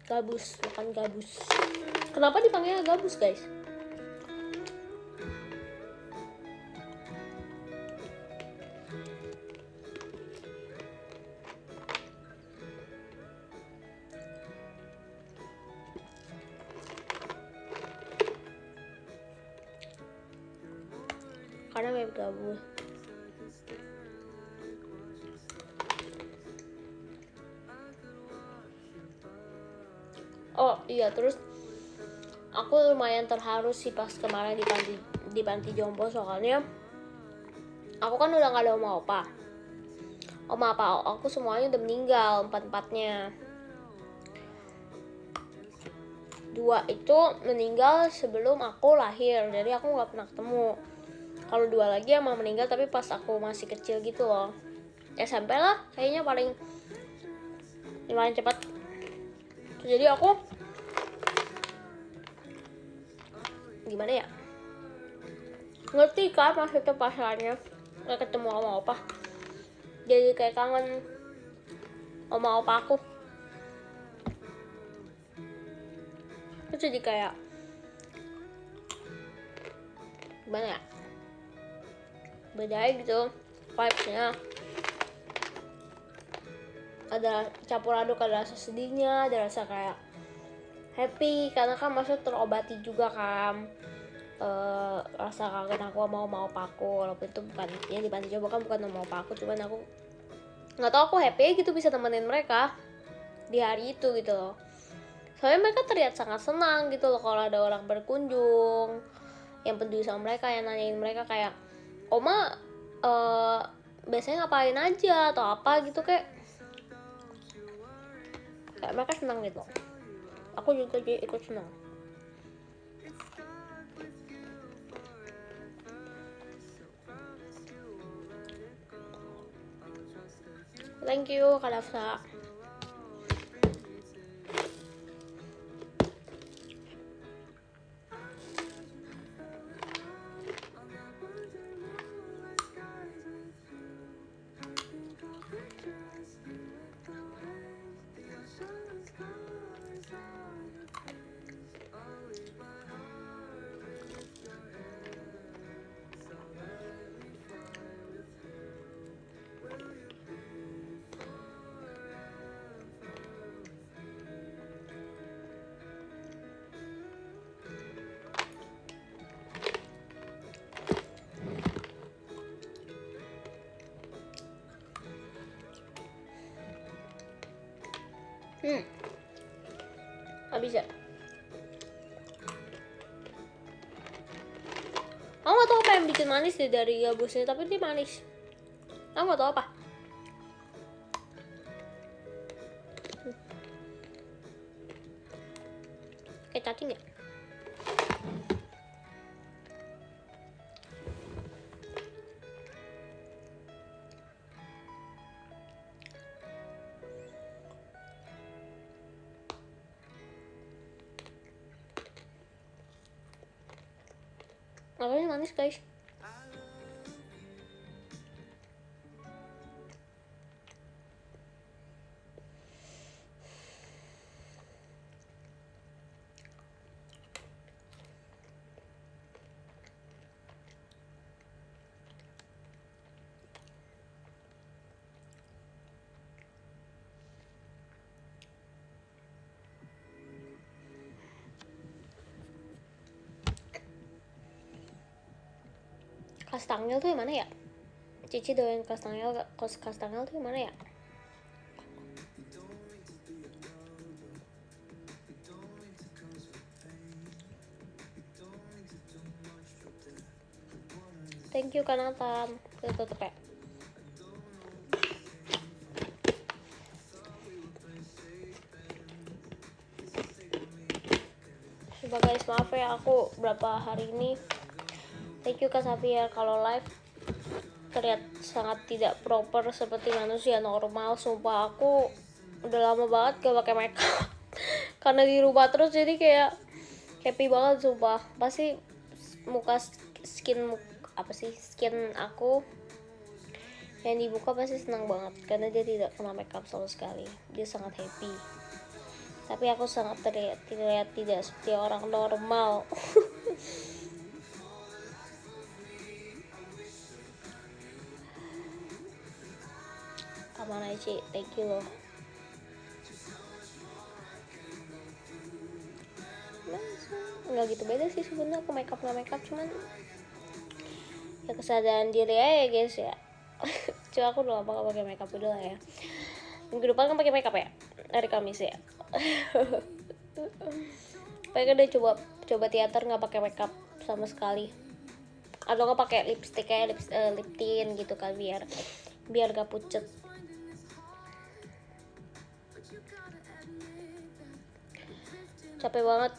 Gabus, makan gabus. Kenapa dipanggil gabus, guys? Karena mirip gabus. Oh iya, terus aku lumayan terharu sih pas kemarin di panti jompo, soalnya aku kan udah gak ada oma opa. Oma opa aku semuanya udah meninggal, 4-4-nya. 2 itu meninggal sebelum aku lahir, jadi aku nggak pernah ketemu. Kalau 2 lagi emang meninggal tapi pas aku masih kecil gitu loh. SMP lah kayaknya paling cepat. Jadi aku gimana ya, ngerti kan maksudnya pasangannya nggak ketemu sama opa, jadi kayak kangen sama opa aku. Terus jadi kayak gimana ya, beda gitu vibes-nya. Ada campur aduk, ada rasa sedihnya, ada rasa kayak happy karena kan maksud terobati juga kan. Rasa kangen aku sama opa aku, walaupun itu bukan ya di panti jompo kan bukan sama opa aku, cuman aku nggak tahu, aku happy gitu bisa temenin mereka di hari itu gitu loh. Soalnya mereka terlihat sangat senang gitu loh kalau ada orang berkunjung yang peduli sama mereka, yang nanyain mereka kayak, Oma biasanya ngapain aja atau apa gitu, kayak mereka senang gitu. Aku juga jadi ikut senang. Thank you Kak Dafsa. Habis ya. Aku gak tau apa yang bikin manis deh dari gabusnya, tapi dia manis. Aku gak tau apa. Kayak cacing ya? Makanya manis guys. Kastangel tuh yang mana ya? Cici doyan kastangel, kastangel tuh yang mana ya? Thank you Kanatan. Tutup ya. Coba guys, maaf ya aku berapa hari ini. Thank you Kak Xavier, kalau live terlihat sangat tidak proper seperti manusia normal. Sumpah aku udah lama banget gak pakai makeup karena di rumah terus, jadi kayak happy banget sumpah. Pasti muka skin aku yang dibuka pasti senang banget karena dia tidak kena makeup sama sekali. Dia sangat happy. Tapi aku sangat terlihat tidak seperti orang normal. Aman aja, thank you loh. Nggak gitu beda sih sebenarnya aku makeup nggak makeup, cuman ya kesadaran diri aja ya guys ya. Cuma aku udah lama gak pakai makeup udah lah ya. Minggu depan kan pakai makeup ya, hari Kamis ya. Pengen deh coba teater nggak pakai makeup sama sekali, atau nggak pakai lipstick kayak lip tint gitu kan, biar gak pucet. Capek banget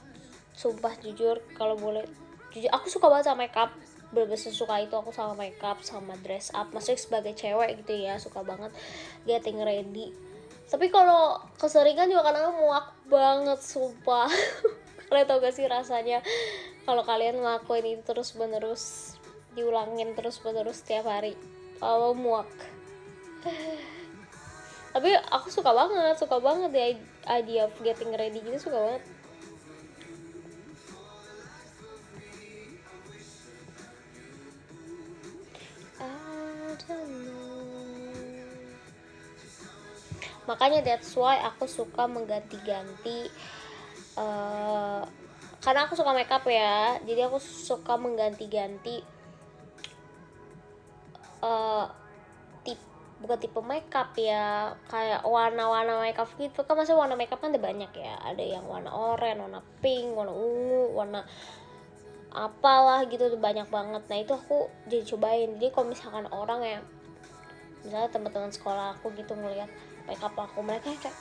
sumpah, jujur kalau boleh jujur aku suka banget sama makeup, bener-bener suka itu aku sama makeup sama dress up, maksudnya sebagai cewek gitu ya, suka banget getting ready. Tapi kalau keseringan juga kadang muak banget sumpah. Kalian tau gak sih rasanya kalau kalian ngelakuin itu terus menerus, diulangin terus menerus setiap hari, muak. Tapi aku suka banget ya idea of getting ready gitu, suka banget. Makanya that's why aku suka mengganti-ganti karena aku suka makeup ya, jadi aku suka mengganti-ganti bukan tipe makeup ya, kayak warna-warna makeup gitu kan. Masa warna makeup kan ada banyak ya, ada yang warna oranye, warna pink, warna ungu, warna apalah gitu, banyak banget. Nah itu aku jadi cobain. Jadi kalau misalkan orang yang misalnya teman-teman sekolah aku gitu ngeliat makeup aku, mereka kayak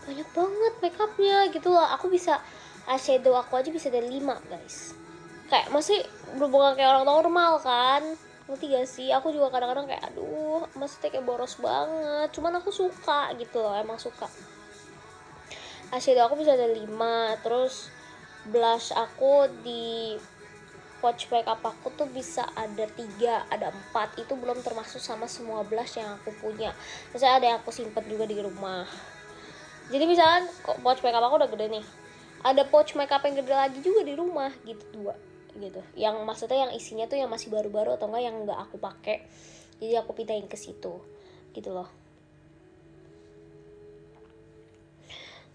banyak banget makeupnya gitu loh. Aku bisa eyeshadow aku aja bisa ada 5 guys, kayak masih berhubungan kayak orang normal kan, ngerti gak sih? Aku juga kadang-kadang kayak aduh maksudnya kayak boros banget, cuman aku suka gitu loh, emang suka. Eyeshadow aku bisa ada 5, terus blush aku di pouch makeup aku tuh bisa ada 3, ada 4, itu belum termasuk sama semua blush yang aku punya. Misalnya ada yang aku simpen juga di rumah. Jadi misalkan pouch makeup aku udah gede nih, ada pouch makeup yang gede lagi juga di rumah gitu, 2 gitu. Yang maksudnya yang isinya tuh yang masih baru-baru atau enggak yang enggak aku pakai. Jadi aku pindahin ke situ gitu loh.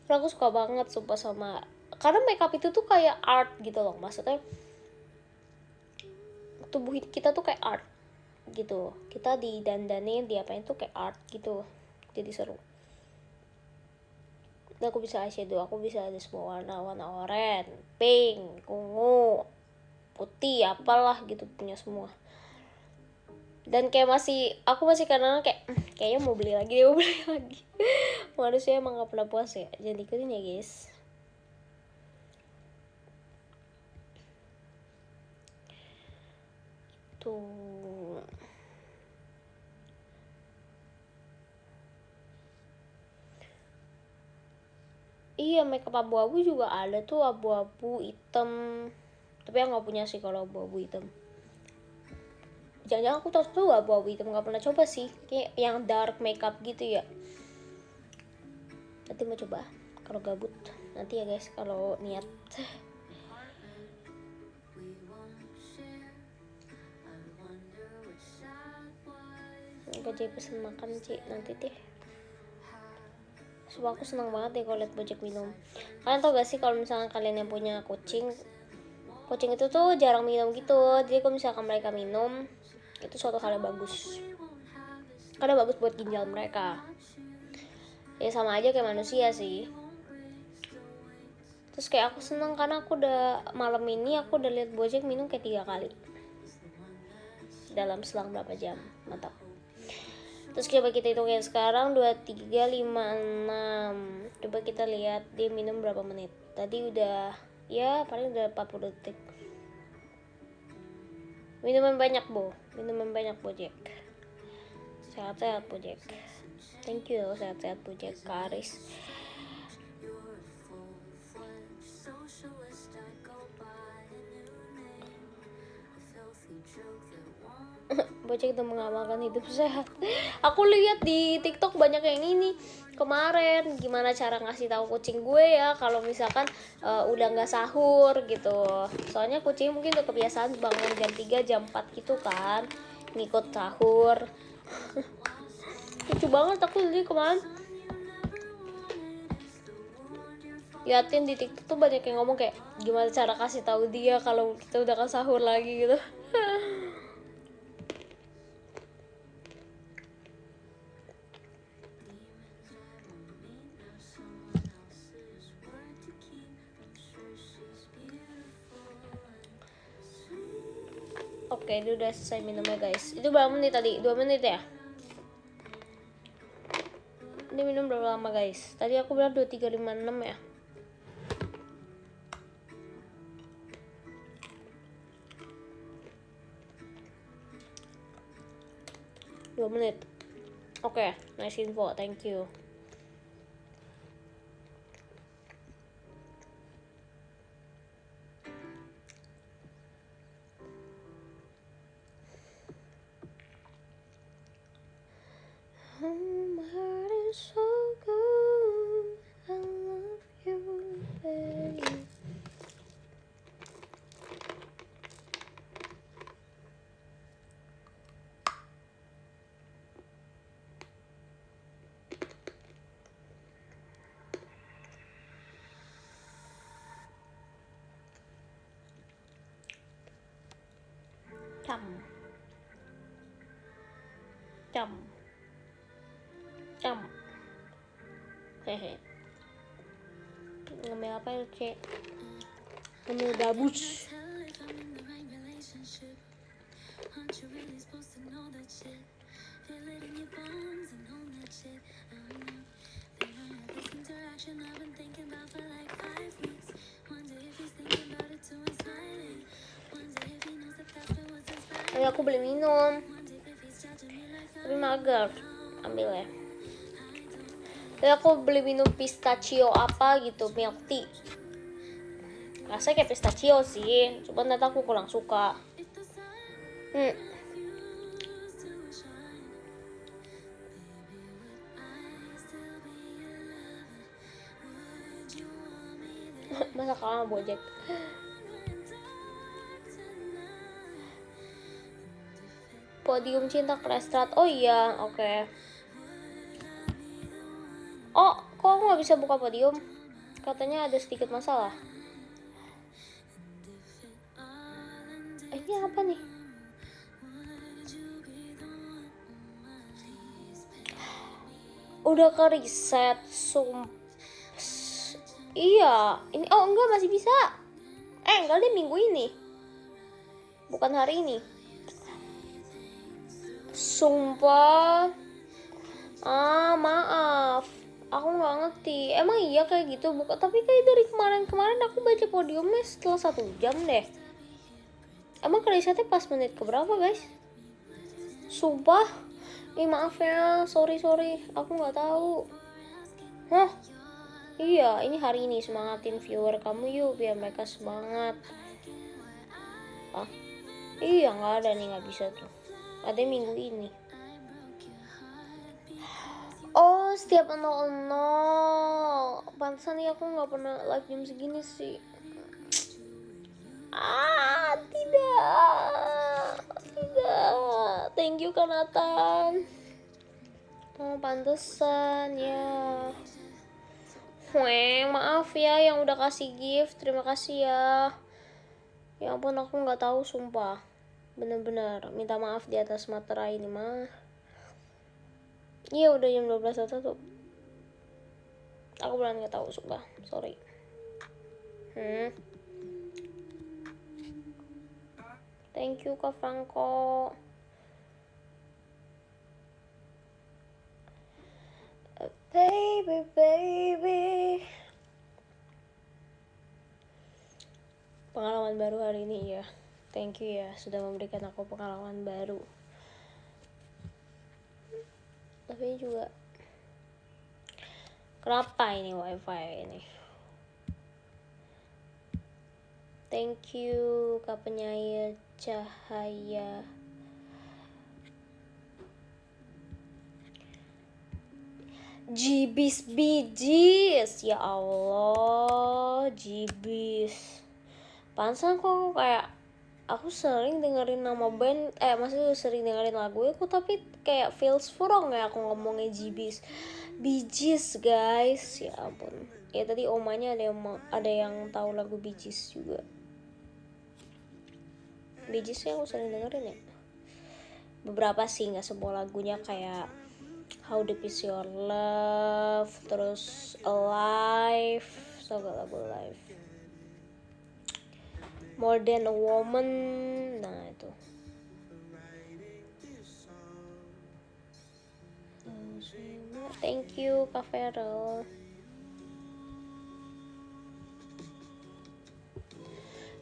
Karena aku suka banget sumpah sama, karena makeup itu tuh kayak art gitu loh, maksudnya tubuh kita tuh kayak art gitu, kita didandanin diapain tuh kayak art gitu, jadi seru. Dan aku bisa eyeshadow, aku bisa ada semua warna oranye, pink, ungu, putih, apalah gitu, punya semua. Dan kayak aku masih kadang kayak kayaknya mau beli lagi. Manusia emang gak pernah puas ya, jangan ikutin ya guys. Tuh. Iya, makeup abu-abu juga ada tuh, abu-abu hitam Tapi aku nggak punya sih kalau abu-abu hitam. Jangan-jangan aku tahu abu-abu hitam, nggak pernah coba sih. Kayak yang dark makeup gitu ya. Nanti mau coba kalau gabut. Nanti ya guys kalau niat. Bojek pesen makan Ci nanti deh. Sumpah aku senang banget deh kalau liat Bojek minum. Kalian tau gak sih kalau misalnya kalian yang punya kucing itu tuh jarang minum gitu. Jadi kalau misalkan mereka minum itu suatu hal yang bagus. Karena bagus buat ginjal mereka. Ya sama aja kayak manusia sih. Terus kayak aku senang karena aku udah malam ini aku udah liat Bojek minum kayak 3 kali dalam selang berapa jam. Mantap. Terus coba kita hitung ya sekarang 2, 3, 5, 6. Coba kita lihat dia minum berapa menit. Tadi udah ya paling udah 40 detik. Minuman banyak Bojek. Sehat-sehat Bojek. Thank you sehat-sehat Bojek Karis. Bojek udah mengamalkan hidup sehat. Aku lihat di TikTok banyak yang ini kemarin gimana cara ngasih tahu kucing gue ya kalau misalkan udah nggak sahur gitu. Soalnya kucing mungkin udah kebiasaan bangun jam 3 jam 4 gitu kan ngikut sahur. Lucu banget aku lihat kemarin. Liatin di TikTok tuh banyak yang ngomong kayak gimana cara kasih tahu dia kalau kita udah ke sahur lagi gitu. Oke, itu udah selesai minumnya guys. Itu berapa menit tadi? 2 menit ya? Ini minum berapa lama guys? Tadi aku bilang 2, 3, 5, 6 ya? Dua menit. Oke, nice info, thank you. My heart is so good, I love you, baby. Cam. Hehe. Ngemil apa ya, Cek? Ngemil gabus. Aku beli minum. Tapi mager. Ambil ya. Jadi aku beli minum pistachio apa gitu, milk tea. Rasanya kayak pistachio sih, cuma ternyata aku kurang suka. Masa kalah Bojek. Podium cinta Klestrat. Oh iya, oke. Oh, kok aku nggak bisa buka podium? Katanya ada sedikit masalah. Ini apa nih? Udah ke reset. Iya, ini enggak masih bisa. Enggak deh minggu ini. Bukan hari ini. Sumpah. Maaf. Aku nggak ngerti. Emang iya kayak gitu buka, tapi kayak dari kemarin aku baca podiumnya setelah 1 jam deh. Emang resetnya pas menit keberapa guys? Sumpah. Maaf ya, sorry, aku nggak tahu. Iya, ini hari ini semangatin viewer kamu yuk biar mereka semangat. Ah, iya nggak ada nih, nggak bisa tuh. Ada minggu ini. Oh, setiap 00. Pantesan nih aku nggak pernah live jam segini sih. Tidak. Thank you Kak Nathan. Oh, pantesan ya. Maaf ya yang udah kasih gift. Terima kasih ya. Ya ampun, aku nggak tahu sumpah. Bener-bener minta maaf di atas materai ini mah. Iya udah jam 12.01. Aku beneran nggak tahu sumpah. Sorry. Thank you Kak Franco. Baby. Pengalaman baru hari ini ya. Thank you ya sudah memberikan aku pengalaman baru. Tapi juga kenapa ini wifi ini? Thank you Kak Penyair Cahaya. Jibis bijis, ya Allah, jibis. Pantesan kok kayak aku sering dengerin nama band, maksudnya sering dengerin lagu itu, tapi kayak feels wrong ya aku ngomongnya jibis. Bijis guys, ya ampun. Ya tadi omanya ada yang tahu lagu bijis juga. Bijis aku sering dengerin ya. Beberapa sih, nggak semua lagunya, kayak How Deep Is Your Love, terus Alive, so gak lagu Alive, More Than a Woman, nah itu. Thank you Kak Feral.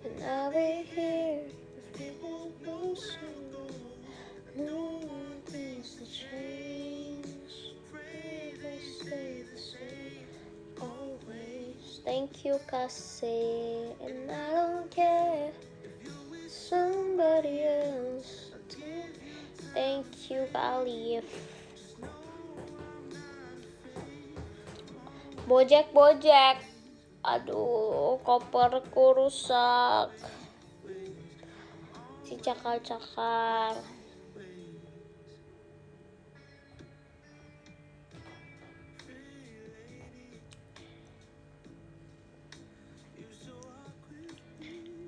And I'll be here if you can no things to change, never stay the same, always. Thank you Kasih, and I don't care somebody else. Thank you Kak Alif. Bojek. Aduh, koperku rusak. Si cakar.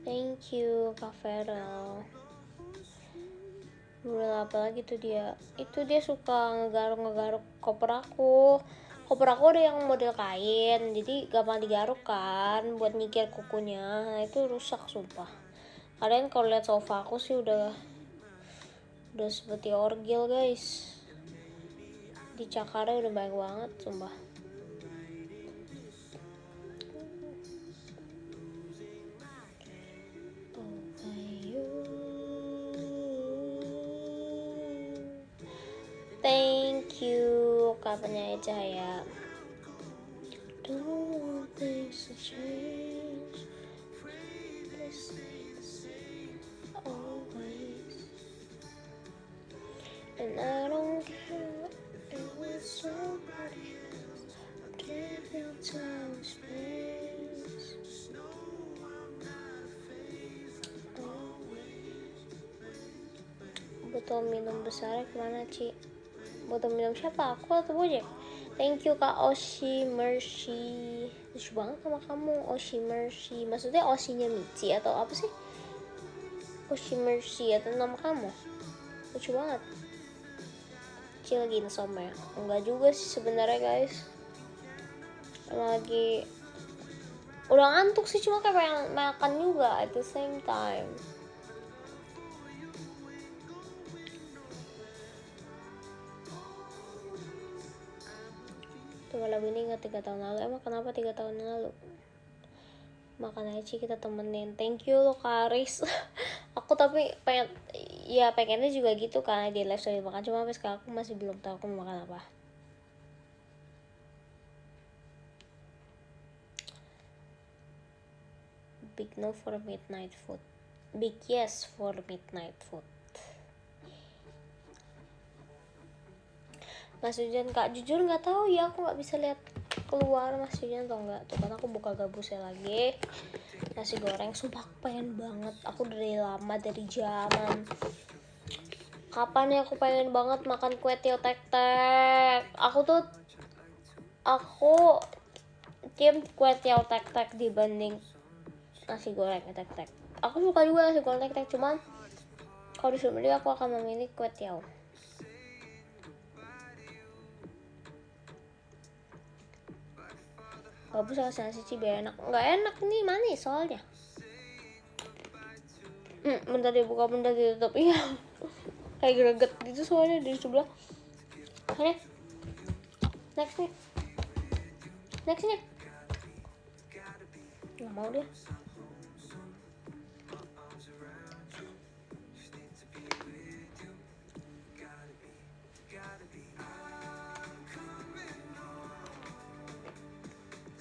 Thank you Kak Feral. Udah apa lagi tuh dia? Itu dia suka ngegaruk koper aku. Koper aku ada yang model kain, jadi gampang digaruk kan buat nyikir kukunya. Nah, itu rusak sumpah. Kalian kalau lihat sofa aku sih udah seperti orgil guys. Dicakarnya udah banyak banget sumpah. Thank you Kak Penyair Cahaya. Don't want things to change, always. And I don't care if it's somebody else. Give you time, space. Botol minum besarnya kemana Ci? Botol minum siapa? Aku atau Bojek? Thank you Kak Oshi Mercy. Lucu banget sama kamu Oshi Mercy. Maksudnya Oshinya Michi atau apa sih? Oshi Mercy atau nama kamu? Lucu banget. Ci lagi insomnia. Enggak juga sih sebenarnya guys. Emang lagi udah ngantuk sih, cuma kayak pengen makan juga at the same time. Tuh lagu ini ingat 3 tahun lalu. Emang kenapa 3 tahun lalu? Makan aja Ci, kita temenin. Thank you lo Karis. Aku tapi pengennya juga gitu kan di live sambil makan, cuma sampai sekarang aku masih belum tahu aku mau makan apa. Big no for midnight food. big yes for midnight food. Mas Hujan, Kak, jujur nggak tahu ya, aku nggak bisa lihat keluar Mas Hujan atau enggak. Tuh kan aku buka gabusnya lagi. Nasi goreng, sumpah aku pengen banget. Aku dari lama, dari zaman kapan ya aku pengen banget makan kue tiaw tek-tek. Aku tim kue tiaw tek-tek dibanding nasi goreng tek-tek. Aku suka juga nasi goreng tek-tek, cuman kalau disuruh milih aku akan memilih kue tiaw. Gabus sama nasi biar enak. Nggak enak nih, manis soalnya. Bentar dibuka, bentar ditutup. Iya. Kayak greget gitu soalnya di sebelah. Nih. Next nih. Next nih. Nggak mau dia.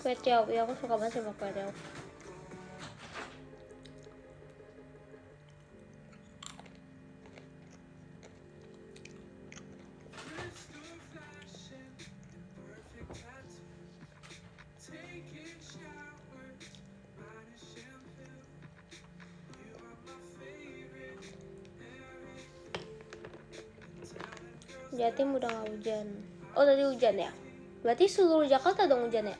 Kue tiaw, ya aku suka banget sama kue tiaw. Jatim udah nggak hujan. Oh tadi hujan ya? Berarti seluruh Jakarta dong hujan ya?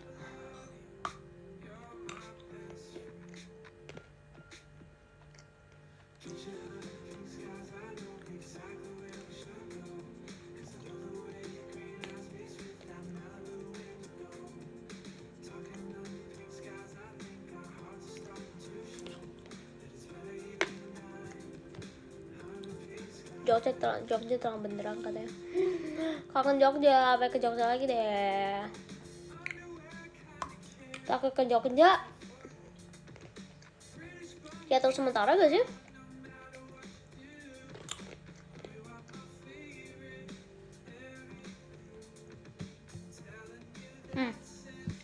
Jogja terang benderang katanya. Kangen Jogja, pengen ke Jogja lagi deh. Takut ke Jogja. Ya tahu sementara gak sih?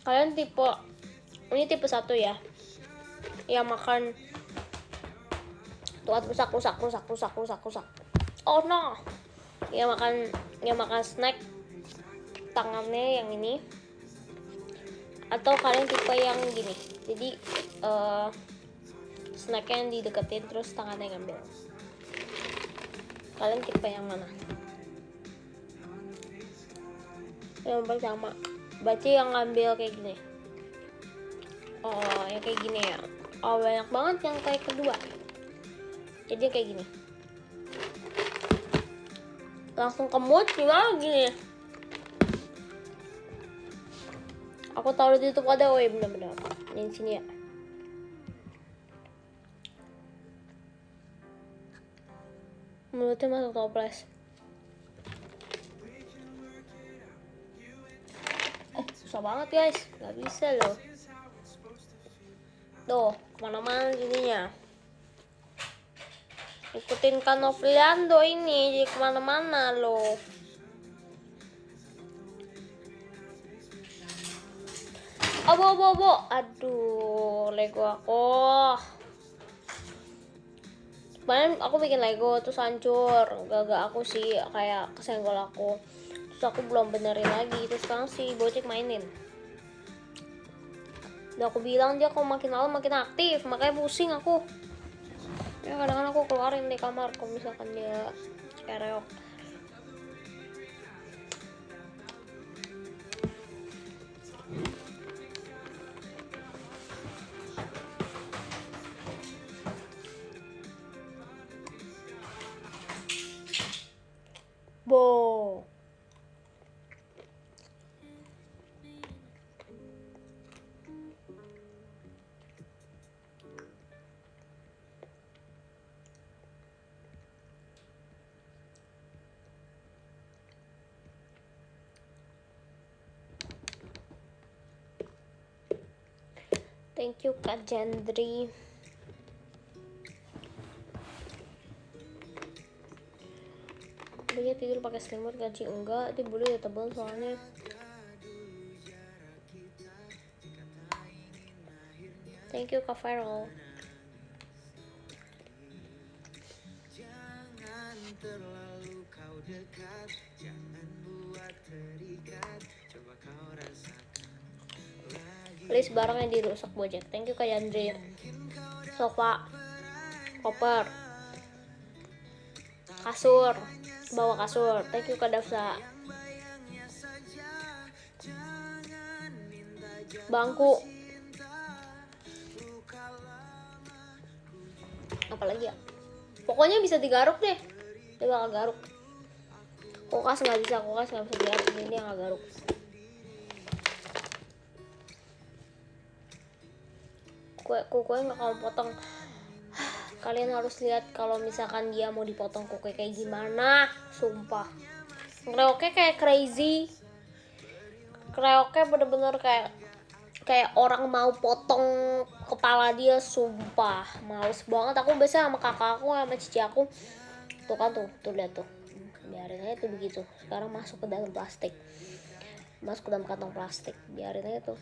Kalian ini tipe 1 ya, yang makan tuat rusak. Oh no, yang makan snack tangannya yang ini, atau kalian tipe yang gini, jadi snacknya yang dideketin terus tangannya ngambil. Kalian tipe yang mana? Yang pertama, berarti yang ngambil kayak gini. Oh, yang kayak gini ya. Oh, banyak banget yang kayak kedua. Jadi kayak gini. Langsung ke mood gimana gini. Aku taruh di YouTube ada, woi bener-bener. Ini sini ya. Mulutnya masuk toples. Susah banget guys, nggak bisa loh. Tuh, kemana-mana jadinya. Ikutin Kanovliando ini, jadi kemana-mana loh. Abo. Aduh, Lego aku. Kemarin aku bikin Lego terus hancur. Gak aku sih, kayak kesenggol aku. Terus aku belum benerin lagi. Terus sekarang si Bocek mainin. Udah aku bilang dia kalau makin malam makin aktif, makanya pusing aku. Ya kadang-kadang aku keluarin di kamar kalau misalkan dia kereok. Bo. Thank you Kak Jandri. Dia tidur pakai selimut gaji enggak, dia bulu udah tebal soalnya. Thank you Kak Farrell. Please barangnya dirusak Bojack. Thank you Kak Yandri. Sofa, koper, kasur, bawa kasur. Thank you Kak Dafsa. Bangku. Apalagi ya? Pokoknya bisa digaruk deh. Dia bakal garuk. Kulkas nggak bisa digaruk. Ini dia nggak garuk. Kue nggak kamu potong. Kalian harus lihat kalau misalkan dia mau dipotong kue kayak gimana. Sumpah. Kreoke kayak crazy. Kreoke bener-bener kayak orang mau potong kepala dia, sumpah. Males banget. Aku biasa sama kakak aku sama cici aku. Tuh kan tuh lihat tuh. Biarin aja tuh begitu. Sekarang masuk ke dalam plastik. Masuk ke dalam kantong plastik. Biarin aja tuh.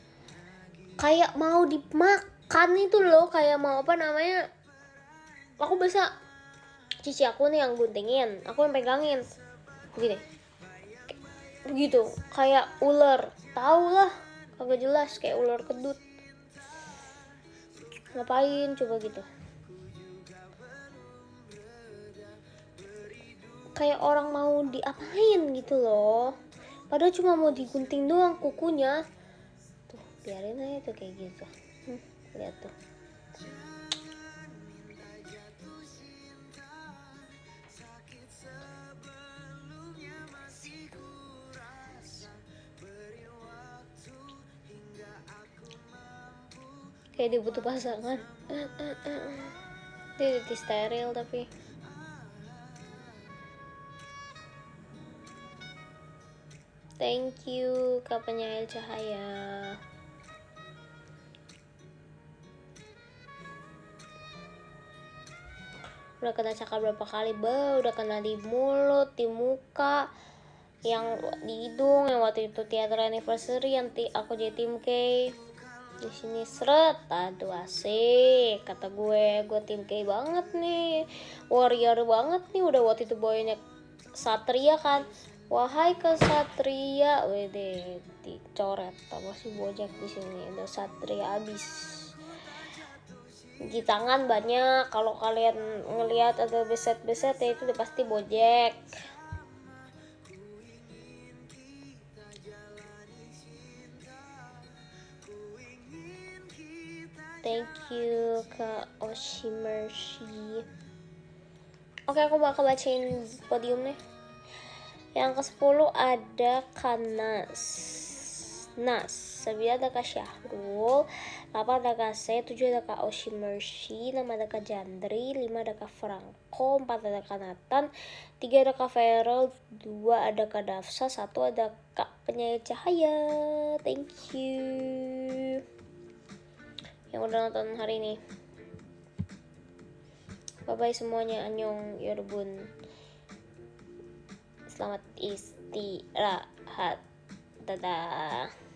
Kayak mau dimakan itu loh, kayak mau apa namanya? Aku biasa cici aku nih yang guntingin, aku yang pegangin. Begitu. Kayak ular. Tahu lah. Kagak jelas kayak ular kedut. Ngapain coba gitu? Kayak orang mau diapain gitu loh. Padahal cuma mau digunting doang kukunya. Tuh, biarin aja tuh kayak gitu. Lihat tuh. Kayak dia butuh pasangan. Dia di steril tapi. Thank you Kak Penyail Cahaya. Udah kena cakar berapa kali, udah kena di mulut, di muka, yang di hidung, yang waktu itu teater anniversary, yang aku jadi tim K. Di sini seret, aduh asik, kata gue tim K banget nih, warrior banget nih, udah waktu itu boynya Satria kan, wahai kesatria, wede dicoret, apa sih Bojack di sini, udah Satria abis. Di tangan banyak, kalau kalian ngelihat ada beset-beset ya itu udah pasti Bojack. Thank you Kak Oshimershi. Oke, aku bakal bacain podiumnya. Yang ke-10 ada Kanas. 9 ada Kak Syahrul, 8 ada Kak C, 7 ada Kak Oshimershi, 6 ada Kak Jandri, 5 ada Kak Franco, 4 ada Kak Nathan, 3 ada Kak Feral, 2 ada Kak Dafsa, 1 ada Kak Penyair Cahaya. Thank you yang udah nonton hari ini. Bye bye semuanya, annyeong yorbun. Selamat istirahat. Dadah.